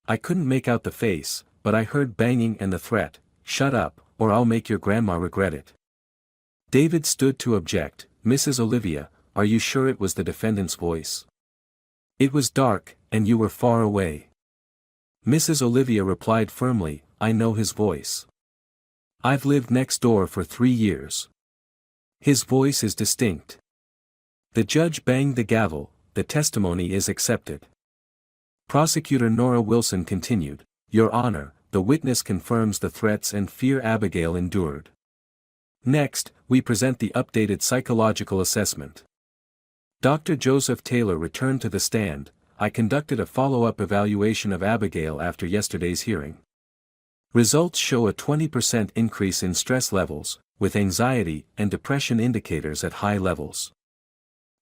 I couldn't make out the face, but I heard banging and the threat, 'Shut up, or I'll make your grandma regret it.'" David stood to object. "Mrs. Olivia, are you sure it was the defendant's voice? It was dark, and you were far away." Mrs. Olivia replied firmly, "I know his voice. I've lived next door for 3 years. His voice is distinct." The judge banged the gavel. "The testimony is accepted." Prosecutor Nora Wilson continued. "Your Honor, the witness confirms the threats and fear Abigail endured. Next, we present the updated psychological assessment." Dr. Joseph Taylor returned to the stand. "I conducted a follow-up evaluation of Abigail after yesterday's hearing. Results show a 20% increase in stress levels, with anxiety and depression indicators at high levels."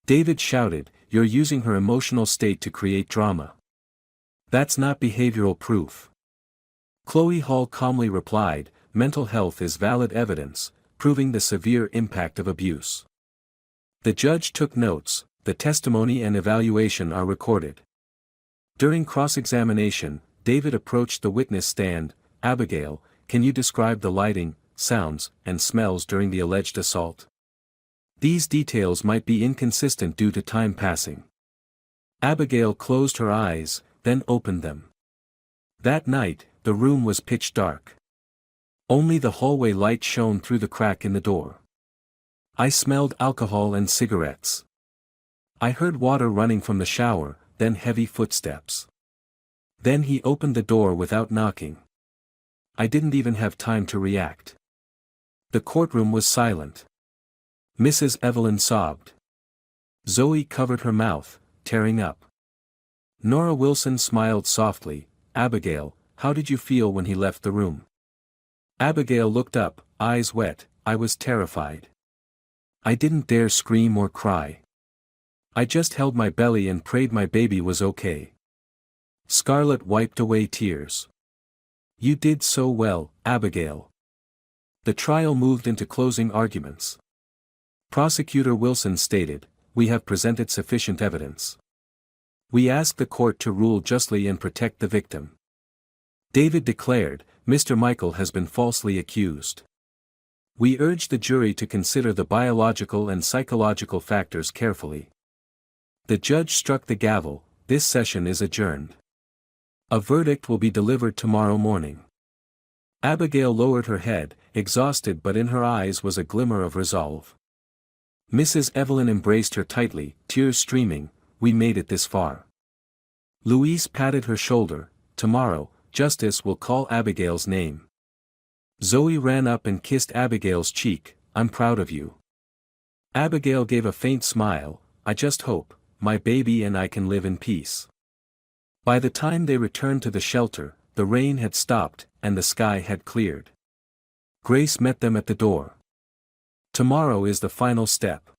David shouted, "You're using her emotional state to create drama. That's not behavioral proof." Chloe Hall calmly replied, "Mental health is valid evidence, proving the severe impact of abuse." The judge took notes. The testimony and evaluation are recorded. During cross-examination, David approached the witness stand. "Abigail, can you describe the lighting, sounds, and smells during the alleged assault? These details might be inconsistent due to time passing." Abigail closed her eyes, then opened them. That night, the room was pitch dark. Only the hallway light shone through the crack in the door. "I smelled alcohol and cigarettes. I heard water running from the shower, then heavy footsteps. Then he opened the door without knocking. I didn't even have time to react." The courtroom was silent. Mrs. Evelyn sobbed. Zoe covered her mouth, tearing up. Nora Wilson smiled softly. "Abigail, how did you feel when he left the room?" Abigail looked up, eyes wet. "I was terrified. I didn't dare scream or cry. I just held my belly and prayed my baby was okay. Scarlett wiped away tears. You did so well, Abigail. The trial moved into closing arguments. Prosecutor Wilson stated, "We have presented sufficient evidence. We ask the court to rule justly and protect the victim." David declared, "Mr. Michael has been falsely accused. We urge the jury to consider the biological and psychological factors carefully." The judge struck the gavel. This session is adjourned. A verdict will be delivered tomorrow morning. Abigail lowered her head, exhausted, but in her eyes was a glimmer of resolve. Mrs. Evelyn embraced her tightly, tears streaming. "We made it this far." Louise patted her shoulder. "Tomorrow, justice will call Abigail's name." Zoe ran up and kissed Abigail's cheek. "I'm proud of you." Abigail gave a faint smile. "I just hope my baby and I can live in peace." By the time they returned to the shelter, the rain had stopped, and the sky had cleared. Grace met them at the door. "Tomorrow is the final step."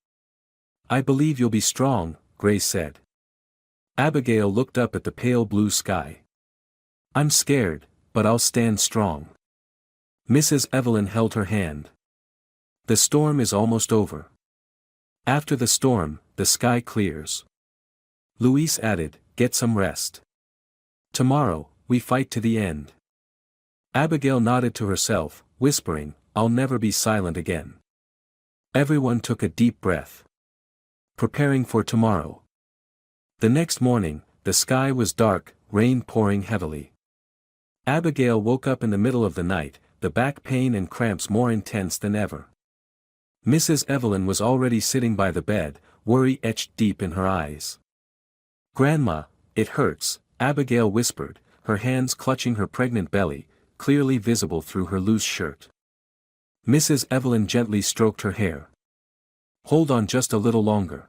"I believe you'll be strong," Grace said. Abigail looked up at the pale blue sky. "I'm scared, but I'll stand strong." Mrs. Evelyn held her hand. "The storm is almost over. After the storm, the sky clears." Louise added, "Get some rest. Tomorrow, we fight to the end." Abigail nodded to herself, whispering, "I'll never be silent again." Everyone took a deep breath, preparing for tomorrow. The next morning, the sky was dark, rain pouring heavily. Abigail woke up in the middle of the night, the back pain and cramps more intense than ever. Mrs. Evelyn was already sitting by the bed, worry etched deep in her eyes. "Grandma, it hurts," Abigail whispered, her hands clutching her pregnant belly, clearly visible through her loose shirt. Mrs. Evelyn gently stroked her hair. "Hold on just a little longer.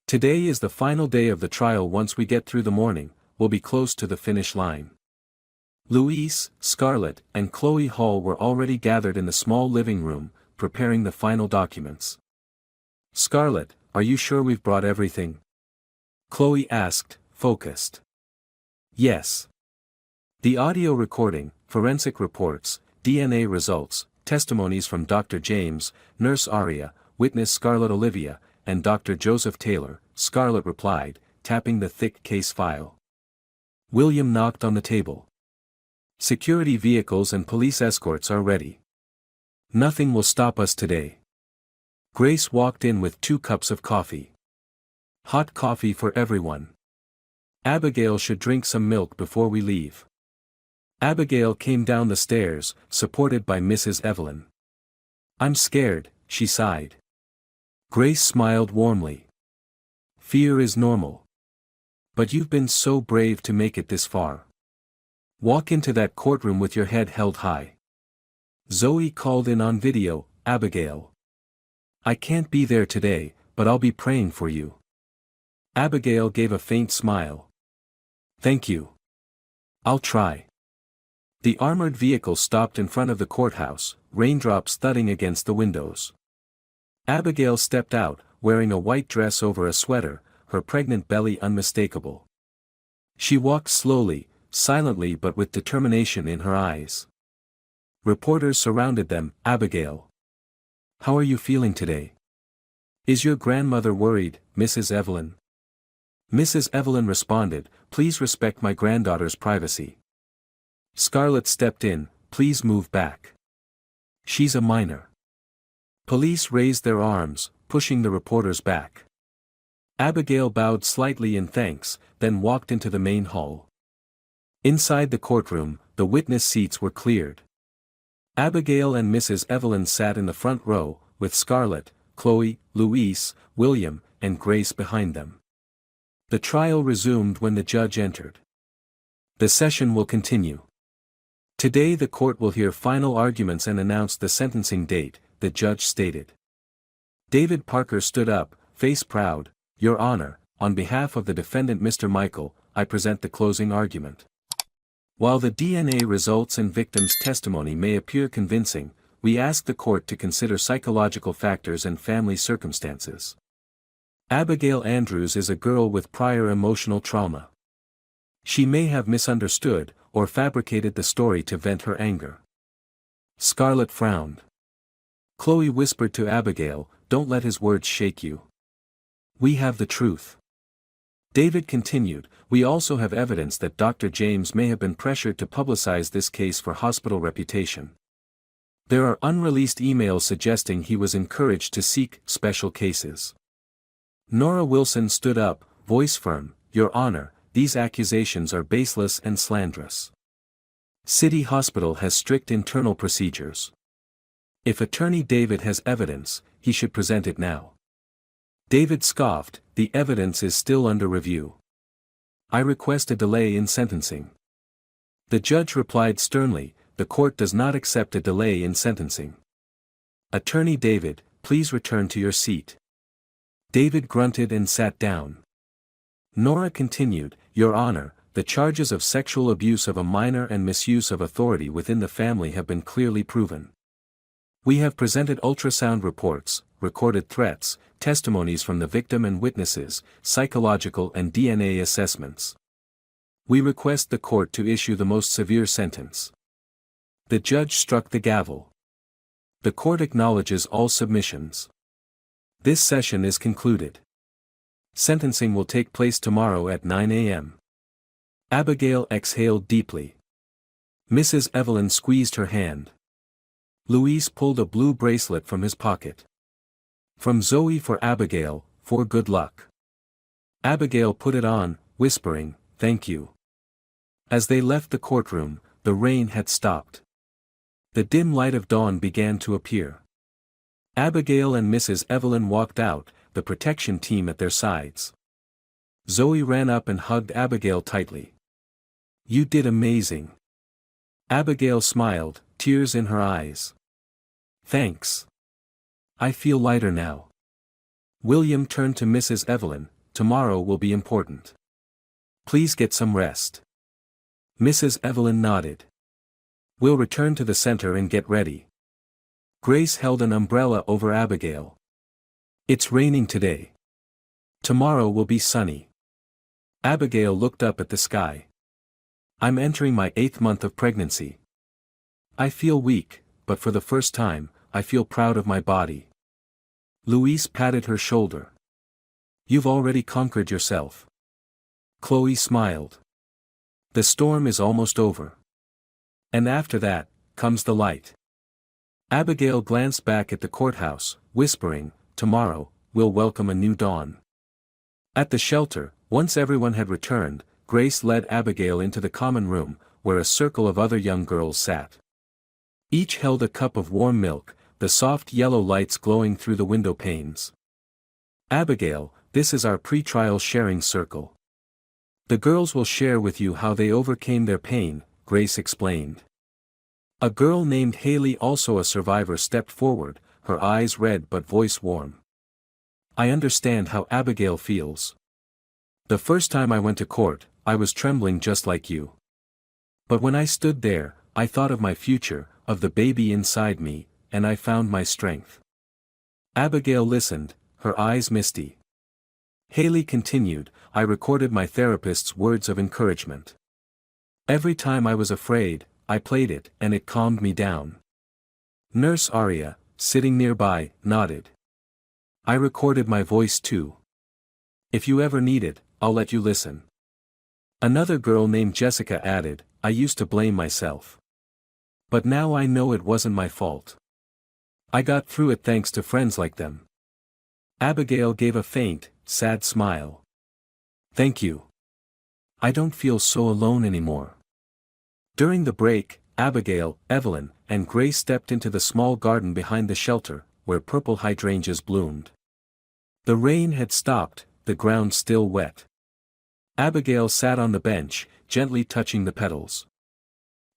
Today is the final day of the trial. Once we get through the morning, we'll be close to the finish line." Louise, Scarlett, and Chloe Hall were already gathered in the small living room, preparing the final documents. "Scarlett, are you sure we've brought everything?" Chloe asked, focused. "Yes. The audio recording, forensic reports, DNA results, testimonies from Dr. James, Nurse Aria, witness Scarlett Olivia, and Dr. Joseph Taylor," Scarlett replied, tapping the thick case file. William knocked on the table. "Security vehicles and police escorts are ready. Nothing will stop us today." Grace walked in with 2 cups of coffee. "Hot coffee for everyone. Abigail should drink some milk before we leave." Abigail came down the stairs, supported by Mrs. Evelyn. "I'm scared," she sighed. Grace smiled warmly. "Fear is normal. But you've been so brave to make it this far. Walk into that courtroom with your head held high." Zoe called in on video, "Abigail. I can't be there today, but I'll be praying for you." Abigail gave a faint smile. "Thank you. I'll try." The armored vehicle stopped in front of the courthouse, raindrops thudding against the windows. Abigail stepped out, wearing a white dress over a sweater, her pregnant belly unmistakable. She walked slowly, silently but with determination in her eyes. Reporters surrounded them. "Abigail. How are you feeling today? Is your grandmother worried, Mrs. Evelyn?" Mrs. Evelyn responded, "Please respect my granddaughter's privacy." Scarlett stepped in, "Please move back. She's a minor." Police raised their arms, pushing the reporters back. Abigail bowed slightly in thanks, then walked into the main hall. Inside the courtroom, the witness seats were cleared. Abigail and Mrs. Evelyn sat in the front row, with Scarlett, Chloe, Louise, William, and Grace behind them. The trial resumed when the judge entered. "The session will continue. Today the court will hear final arguments and announce the sentencing date," the judge stated. David Parker stood up, face proud. "Your Honor, on behalf of the defendant Mr. Michael, I present the closing argument. While the DNA results and victims' testimony may appear convincing, we ask the court to consider psychological factors and family circumstances. Abigail Andrews is a girl with prior emotional trauma. She may have misunderstood, or fabricated the story to vent her anger. Scarlett frowned. Chloe whispered to Abigail, "Don't let his words shake you. We have the truth." David continued, "We also have evidence that Dr. James may have been pressured to publicize this case for hospital reputation. There are unreleased emails suggesting he was encouraged to seek special cases." Nora Wilson stood up, voice firm, "Your Honor, these accusations are baseless and slanderous. City Hospital has strict internal procedures. If Attorney David has evidence, he should present it now." David scoffed, "The evidence is still under review. I request a delay in sentencing." The judge replied sternly, "The court does not accept a delay in sentencing. Attorney David, please return to your seat." David grunted and sat down. Nora continued, "Your Honor, the charges of sexual abuse of a minor and misuse of authority within the family have been clearly proven. We have presented ultrasound reports, recorded threats, testimonies from the victim and witnesses, psychological and DNA assessments. We request the court to issue the most severe sentence." The judge struck the gavel. The court acknowledges all submissions. This session is concluded. Sentencing will take place tomorrow at 9 a.m. Abigail exhaled deeply. Mrs. Evelyn squeezed her hand. Luis pulled a blue bracelet from his pocket. "From Zoe for Abigail, for good luck." Abigail put it on, whispering, "Thank you." As they left the courtroom, the rain had stopped. The dim light of dawn began to appear. Abigail and Mrs. Evelyn walked out, the protection team at their sides. Zoe ran up and hugged Abigail tightly. "You did amazing." Abigail smiled, tears in her eyes. "Thanks. I feel lighter now." William turned to Mrs. Evelyn, "Tomorrow will be important. Please get some rest." Mrs. Evelyn nodded. "We'll return to the center and get ready." Grace held an umbrella over Abigail. "It's raining today. Tomorrow will be sunny." Abigail looked up at the sky. "I'm entering my 8th month of pregnancy. I feel weak, but for the first time, I feel proud of my body." Luis patted her shoulder. "You've already conquered yourself." Chloe smiled. "The storm is almost over. And after that, comes the light." Abigail glanced back at the courthouse, whispering, "Tomorrow, we'll welcome a new dawn." At the shelter, once everyone had returned, Grace led Abigail into the common room, where a circle of other young girls sat. Each held a cup of warm milk, the soft yellow lights glowing through the window panes. "Abigail, this is our pre-trial sharing circle. The girls will share with you how they overcame their pain," Grace explained. A girl named Haley, also a survivor, stepped forward, her eyes red but voice warm. "I understand how Abigail feels. The first time I went to court, I was trembling just like you. But when I stood there, I thought of my future, of the baby inside me, and I found my strength." Abigail listened, her eyes misty. Haley continued, "I recorded my therapist's words of encouragement. Every time I was afraid, I played it, and it calmed me down." Nurse Aria, sitting nearby, nodded. "I recorded my voice too. If you ever need it, I'll let you listen." Another girl named Jessica added, "I used to blame myself. But now I know it wasn't my fault. I got through it thanks to friends like them." Abigail gave a faint, sad smile. "Thank you. I don't feel so alone anymore." During the break, Abigail, Evelyn, and Grace stepped into the small garden behind the shelter, where purple hydrangeas bloomed. The rain had stopped, the ground still wet. Abigail sat on the bench, gently touching the petals.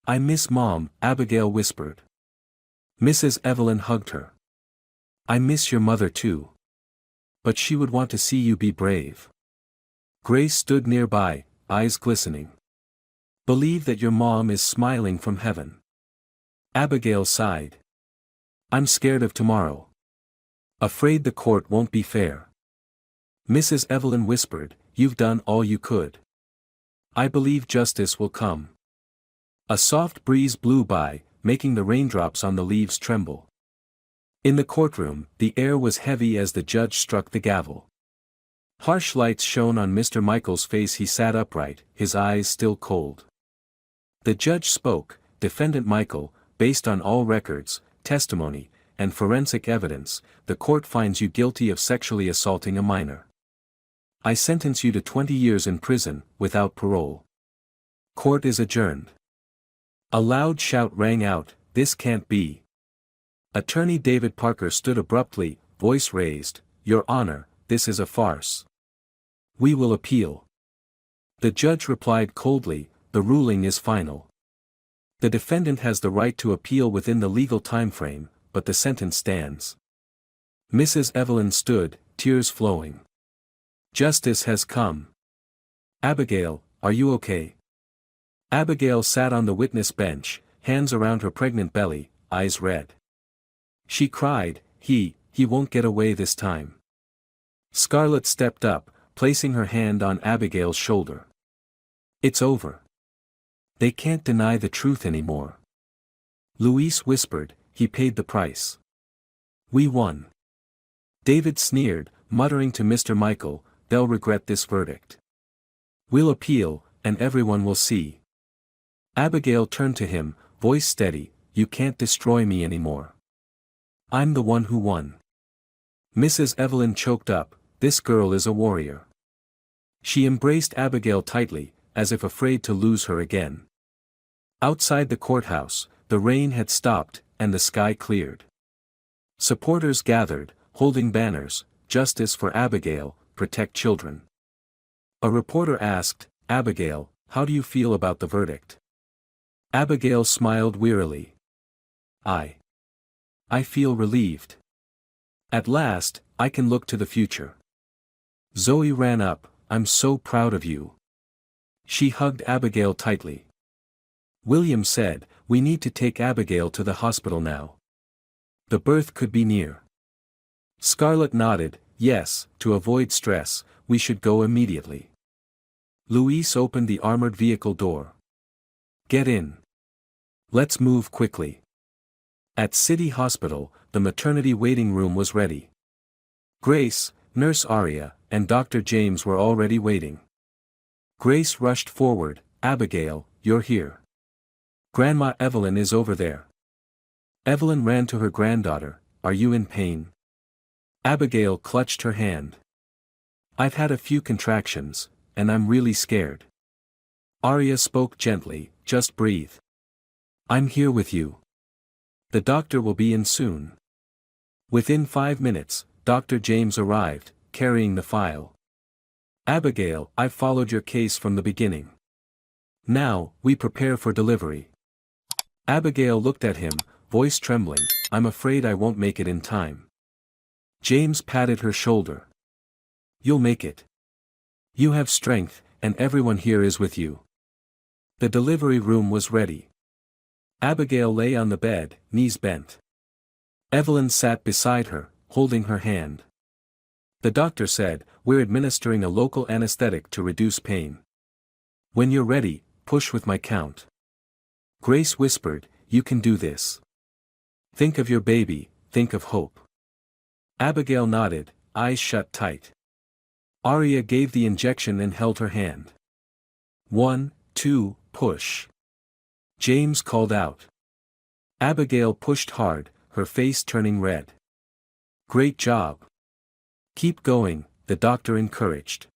"I miss Mom," Abigail whispered. Mrs. Evelyn hugged her. "I miss your mother too. But she would want to see you be brave." Grace stood nearby, eyes glistening. "Believe that your mom is smiling from heaven." Abigail sighed. I'm scared of tomorrow. Afraid the court won't be fair. Mrs. Evelyn whispered, "You've done all you could. I believe justice will come." A soft breeze blew by, making the raindrops on the leaves tremble. In the courtroom, the air was heavy as the judge struck the gavel. Harsh lights shone on Mr. Michael's face. He sat upright, his eyes still cold. The judge spoke, "Defendant Michael, based on all records, testimony, and forensic evidence, the court finds you guilty of sexually assaulting a minor. I sentence you to 20 years in prison, without parole. Court is adjourned." A loud shout rang out, "This can't be." Attorney David Parker stood abruptly, voice raised, "Your Honor, this is a farce. We will appeal." The judge replied coldly, "The ruling is final. The defendant has the right to appeal within the legal timeframe, but the sentence stands." Mrs. Evelyn stood, tears flowing. "Justice has come. Abigail, are you okay?" Abigail sat on the witness bench, hands around her pregnant belly, eyes red. She cried, He won't get away this time." Scarlett stepped up, placing her hand on Abigail's shoulder. "It's over. They can't deny the truth anymore." Louise whispered, "He paid the price. We won." David sneered, muttering to Mr. Michael, "They'll regret this verdict. We'll appeal, and everyone will see." Abigail turned to him, voice steady, "You can't destroy me anymore. I'm the one who won." Mrs. Evelyn choked up, "This girl is a warrior." She embraced Abigail tightly, as if afraid to lose her again. Outside the courthouse, the rain had stopped, and the sky cleared. Supporters gathered, holding banners, "Justice for Abigail, protect children." A reporter asked, "Abigail, how do you feel about the verdict?" Abigail smiled wearily. I feel relieved. At last, I can look to the future." Zoe ran up, "I'm so proud of you." She hugged Abigail tightly. William said, "We need to take Abigail to the hospital now. The birth could be near." Scarlett nodded, "Yes, to avoid stress, we should go immediately." Louise opened the armored vehicle door. "Get in. Let's move quickly." At City Hospital, the maternity waiting room was ready. Grace, Nurse Aria, and Dr. James were already waiting. Grace rushed forward, "Abigail, you're here. Grandma Evelyn is over there." Evelyn ran to her granddaughter, "Are you in pain?" Abigail clutched her hand. "I've had a few contractions, and I'm really scared." Aria spoke gently, "Just breathe. I'm here with you. The doctor will be in soon." Within 5 minutes, Dr. James arrived, carrying the file. "Abigail, I've followed your case from the beginning. Now, we prepare for delivery." Abigail looked at him, voice trembling, "I'm afraid I won't make it in time." James patted her shoulder. "You'll make it. You have strength, and everyone here is with you." The delivery room was ready. Abigail lay on the bed, knees bent. Evelyn sat beside her, holding her hand. The doctor said, "We're administering a local anesthetic to reduce pain. When you're ready, push with my count." Grace whispered, "You can do this. Think of your baby, think of hope." Abigail nodded, eyes shut tight. Aria gave the injection and held her hand. 1, 2, push. James called out. Abigail pushed hard, her face turning red. "Great job. Keep going," the doctor encouraged.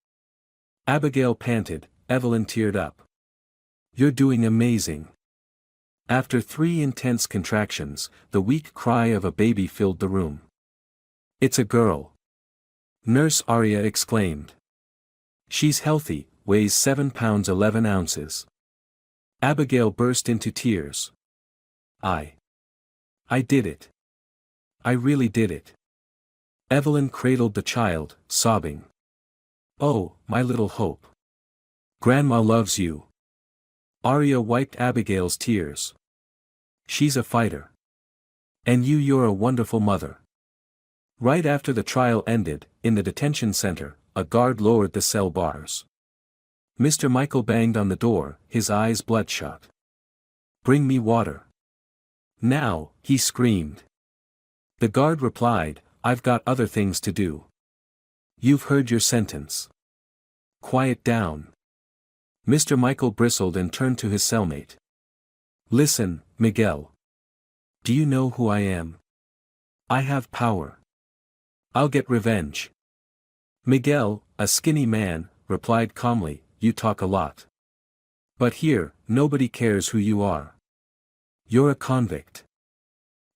Abigail panted, Evelyn teared up. "You're doing amazing." After 3 intense contractions, the weak cry of a baby filled the room. "It's a girl." Nurse Aria exclaimed. "She's healthy, weighs 7 pounds 11 ounces. Abigail burst into tears. I did it. I really did it." Evelyn cradled the child, sobbing. "Oh, my little hope. Grandma loves you." Aria wiped Abigail's tears. "She's a fighter. And you're a wonderful mother. Right after the trial ended, in the detention center, a guard lowered the cell bars. Mr. Michael banged on the door, his eyes bloodshot. "Bring me water. Now," he screamed. The guard replied, "I've got other things to do. You've heard your sentence. Quiet down." Mr. Michael bristled and turned to his cellmate. "Listen, Miguel. Do you know who I am? I have power. I'll get revenge." Miguel, a skinny man, replied calmly, "You talk a lot. But here, nobody cares who you are. You're a convict."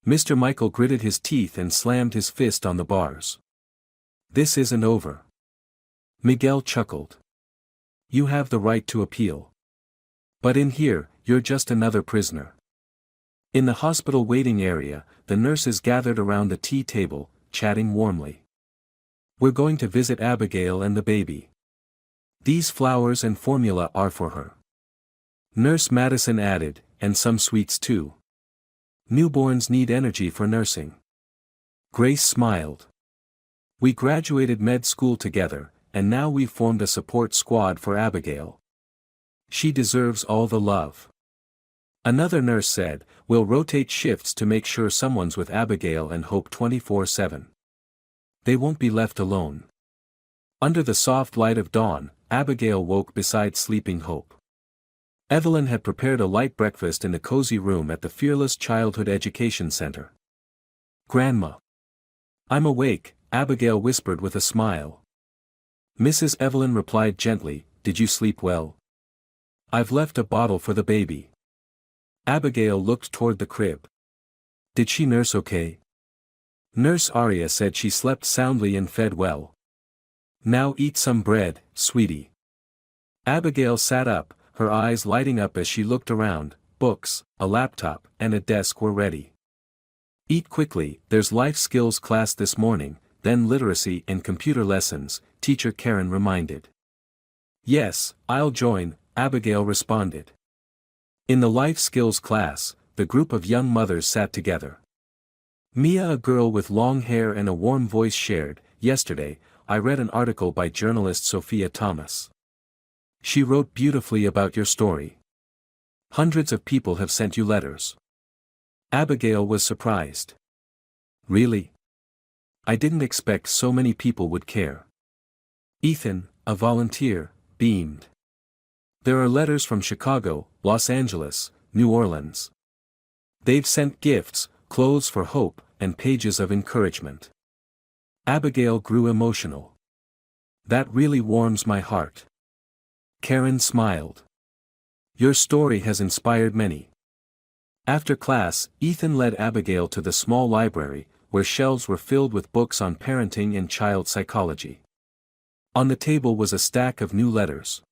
Mr. Michael gritted his teeth and slammed his fist on the bars. "This isn't over." Miguel chuckled. "You have the right to appeal. But in here, you're just another prisoner." In the hospital waiting area, the nurses gathered around the tea table, chatting warmly. "We're going to visit Abigail and the baby. These flowers and formula are for her." Nurse Madison added, "And some sweets too. Newborns need energy for nursing." Grace smiled. "We graduated med school together, and now we've formed a support squad for Abigail. She deserves all the love." Another nurse said, "We'll rotate shifts to make sure someone's with Abigail and Hope 24/7. They won't be left alone." Under the soft light of dawn, Abigail woke beside sleeping Hope. Evelyn had prepared a light breakfast in the cozy room at the Fearless Childhood Education Center. "Grandma." "I'm awake," Abigail whispered with a smile. Mrs. Evelyn replied gently, "Did you sleep well? I've left a bottle for the baby." Abigail looked toward the crib. "Did she nurse okay?" Nurse Aria said she slept soundly and fed well. "Now eat some bread, sweetie." Abigail sat up, her eyes lighting up as she looked around. Books, a laptop, and a desk were ready. "Eat quickly, there's life skills class this morning, then literacy and computer lessons," Teacher Karen reminded. "Yes, I'll join," Abigail responded. In the life skills class, the group of young mothers sat together. Mia, a girl with long hair and a warm voice, shared, "Yesterday, I read an article by journalist Sophia Thomas. She wrote beautifully about your story. Hundreds of people have sent you letters." Abigail was surprised. "Really? I didn't expect so many people would care." Ethan, a volunteer, beamed. "There are letters from Chicago, Los Angeles, New Orleans. They've sent gifts, clothes for Hope, and pages of encouragement." Abigail grew emotional. "That really warms my heart." Karen smiled. "Your story has inspired many." After class, Ethan led Abigail to the small library, where shelves were filled with books on parenting and child psychology. On the table was a stack of new letters.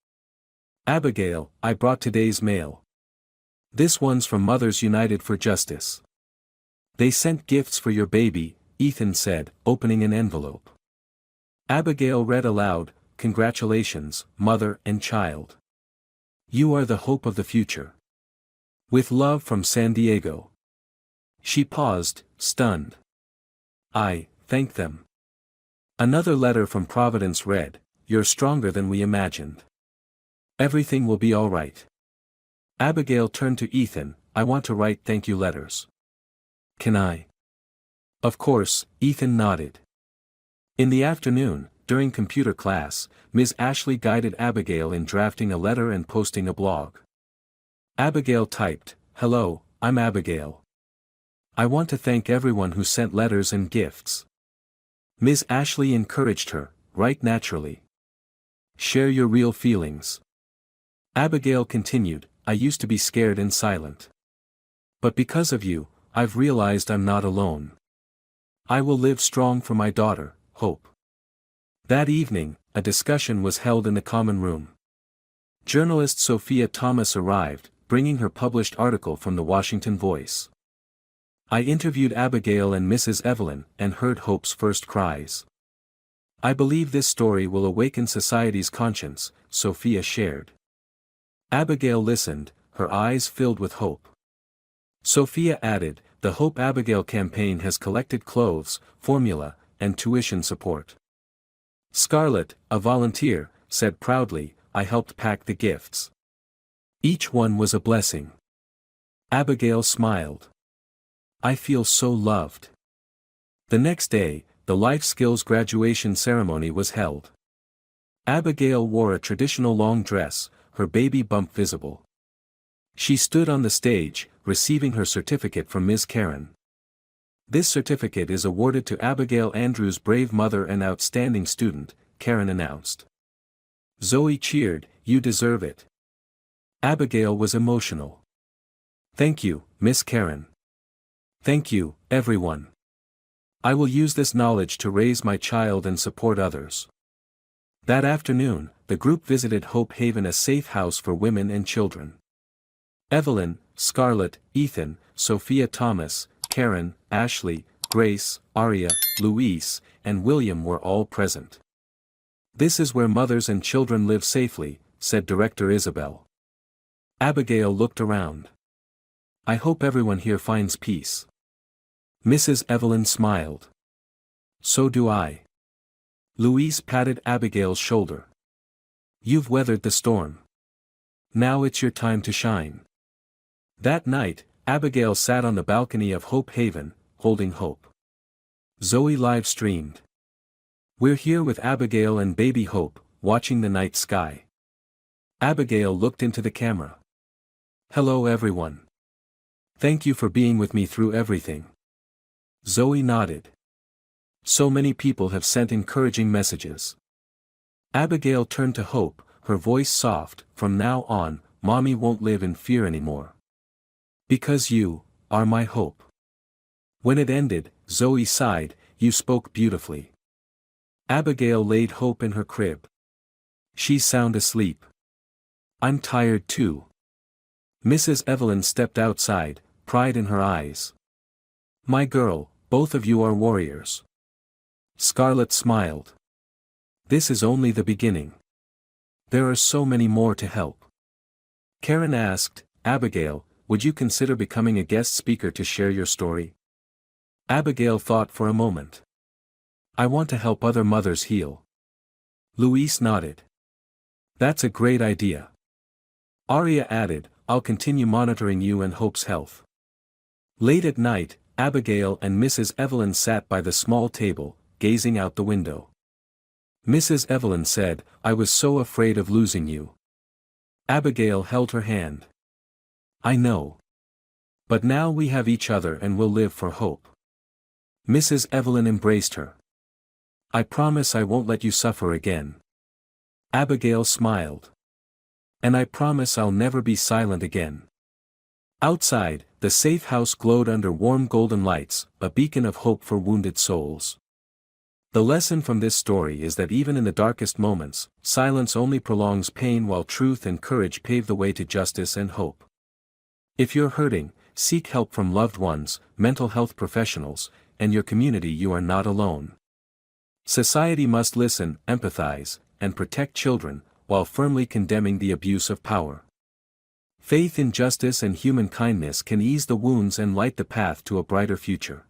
"Abigail, I brought today's mail. This one's from Mothers United for Justice. They sent gifts for your baby," Ethan said, opening an envelope. Abigail read aloud, "Congratulations, mother and child. You are the hope of the future. With love from San Diego." She paused, stunned. "I thank them." Another letter from Providence read, "You're stronger than we imagined. Everything will be all right." Abigail turned to Ethan, "I want to write thank you letters. Can I?" "Of course," Ethan nodded. In the afternoon, during computer class, Ms. Ashley guided Abigail in drafting a letter and posting a blog. Abigail typed, "Hello, I'm Abigail. I want to thank everyone who sent letters and gifts." Ms. Ashley encouraged her, "Write naturally. Share your real feelings." Abigail continued, "I used to be scared and silent. But because of you, I've realized I'm not alone. I will live strong for my daughter, Hope." That evening, a discussion was held in the common room. Journalist Sophia Thomas arrived, bringing her published article from the Washington Voice. "I interviewed Abigail and Mrs. Evelyn and heard Hope's first cries. I believe this story will awaken society's conscience," Sophia shared. Abigail listened, her eyes filled with hope. Sophia added, the Hope Abigail campaign has collected clothes, formula, and tuition support. Scarlett, a volunteer, said proudly, I helped pack the gifts. Each one was a blessing. Abigail smiled. I feel so loved. The next day, the life skills graduation ceremony was held. Abigail wore a traditional long dress, her baby bump visible. She stood on the stage, receiving her certificate from Ms. Karen. This certificate is awarded to Abigail Andrews' brave mother and outstanding student, Karen announced. Zoe cheered, you deserve it. Abigail was emotional. Thank you, Miss Karen. Thank you, everyone. I will use this knowledge to raise my child and support others. That afternoon, the group visited Hope Haven, a safe house for women and children. Evelyn, Scarlett, Ethan, Sophia Thomas, Karen, Ashley, Grace, Aria, Louise, and William were all present. This is where mothers and children live safely, said Director Isabel. Abigail looked around. I hope everyone here finds peace. Mrs. Evelyn smiled. So do I. Louise patted Abigail's shoulder. You've weathered the storm. Now it's your time to shine. That night, Abigail sat on the balcony of Hope Haven, holding hope. Zoe live-streamed. We're here with Abigail and baby Hope, watching the night sky. Abigail looked into the camera. Hello everyone. Thank you for being with me through everything. Zoe nodded. So many people have sent encouraging messages. Abigail turned to Hope, her voice soft, from now on, Mommy won't live in fear anymore. Because you are my hope. When it ended, Zoe sighed, you spoke beautifully. Abigail laid Hope in her crib. She's sound asleep. I'm tired too. Mrs. Evelyn stepped outside, pride in her eyes. My girl, both of you are warriors. Scarlett smiled. This is only the beginning. There are so many more to help. Karen asked, Abigail, would you consider becoming a guest speaker to share your story? Abigail thought for a moment. I want to help other mothers heal. Louise nodded. That's a great idea. Aria added, I'll continue monitoring you and Hope's health. Late at night, Abigail and Mrs. Evelyn sat by the small table, gazing out the window. Mrs. Evelyn said, I was so afraid of losing you. Abigail held her hand. I know. But now we have each other and will live for hope. Mrs. Evelyn embraced her. I promise I won't let you suffer again. Abigail smiled. And I promise I'll never be silent again. Outside, the safe house glowed under warm golden lights, a beacon of hope for wounded souls. The lesson from this story is that even in the darkest moments, silence only prolongs pain while truth and courage pave the way to justice and hope. If you're hurting, seek help from loved ones, mental health professionals, and your community. You are not alone. Society must listen, empathize, and protect children, while firmly condemning the abuse of power. Faith in justice and human kindness can ease the wounds and light the path to a brighter future.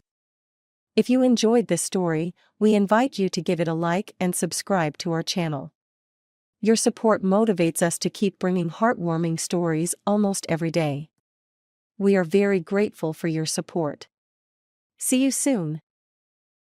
If you enjoyed this story, we invite you to give it a like and subscribe to our channel. Your support motivates us to keep bringing heartwarming stories almost every day. We are very grateful for your support. See you soon.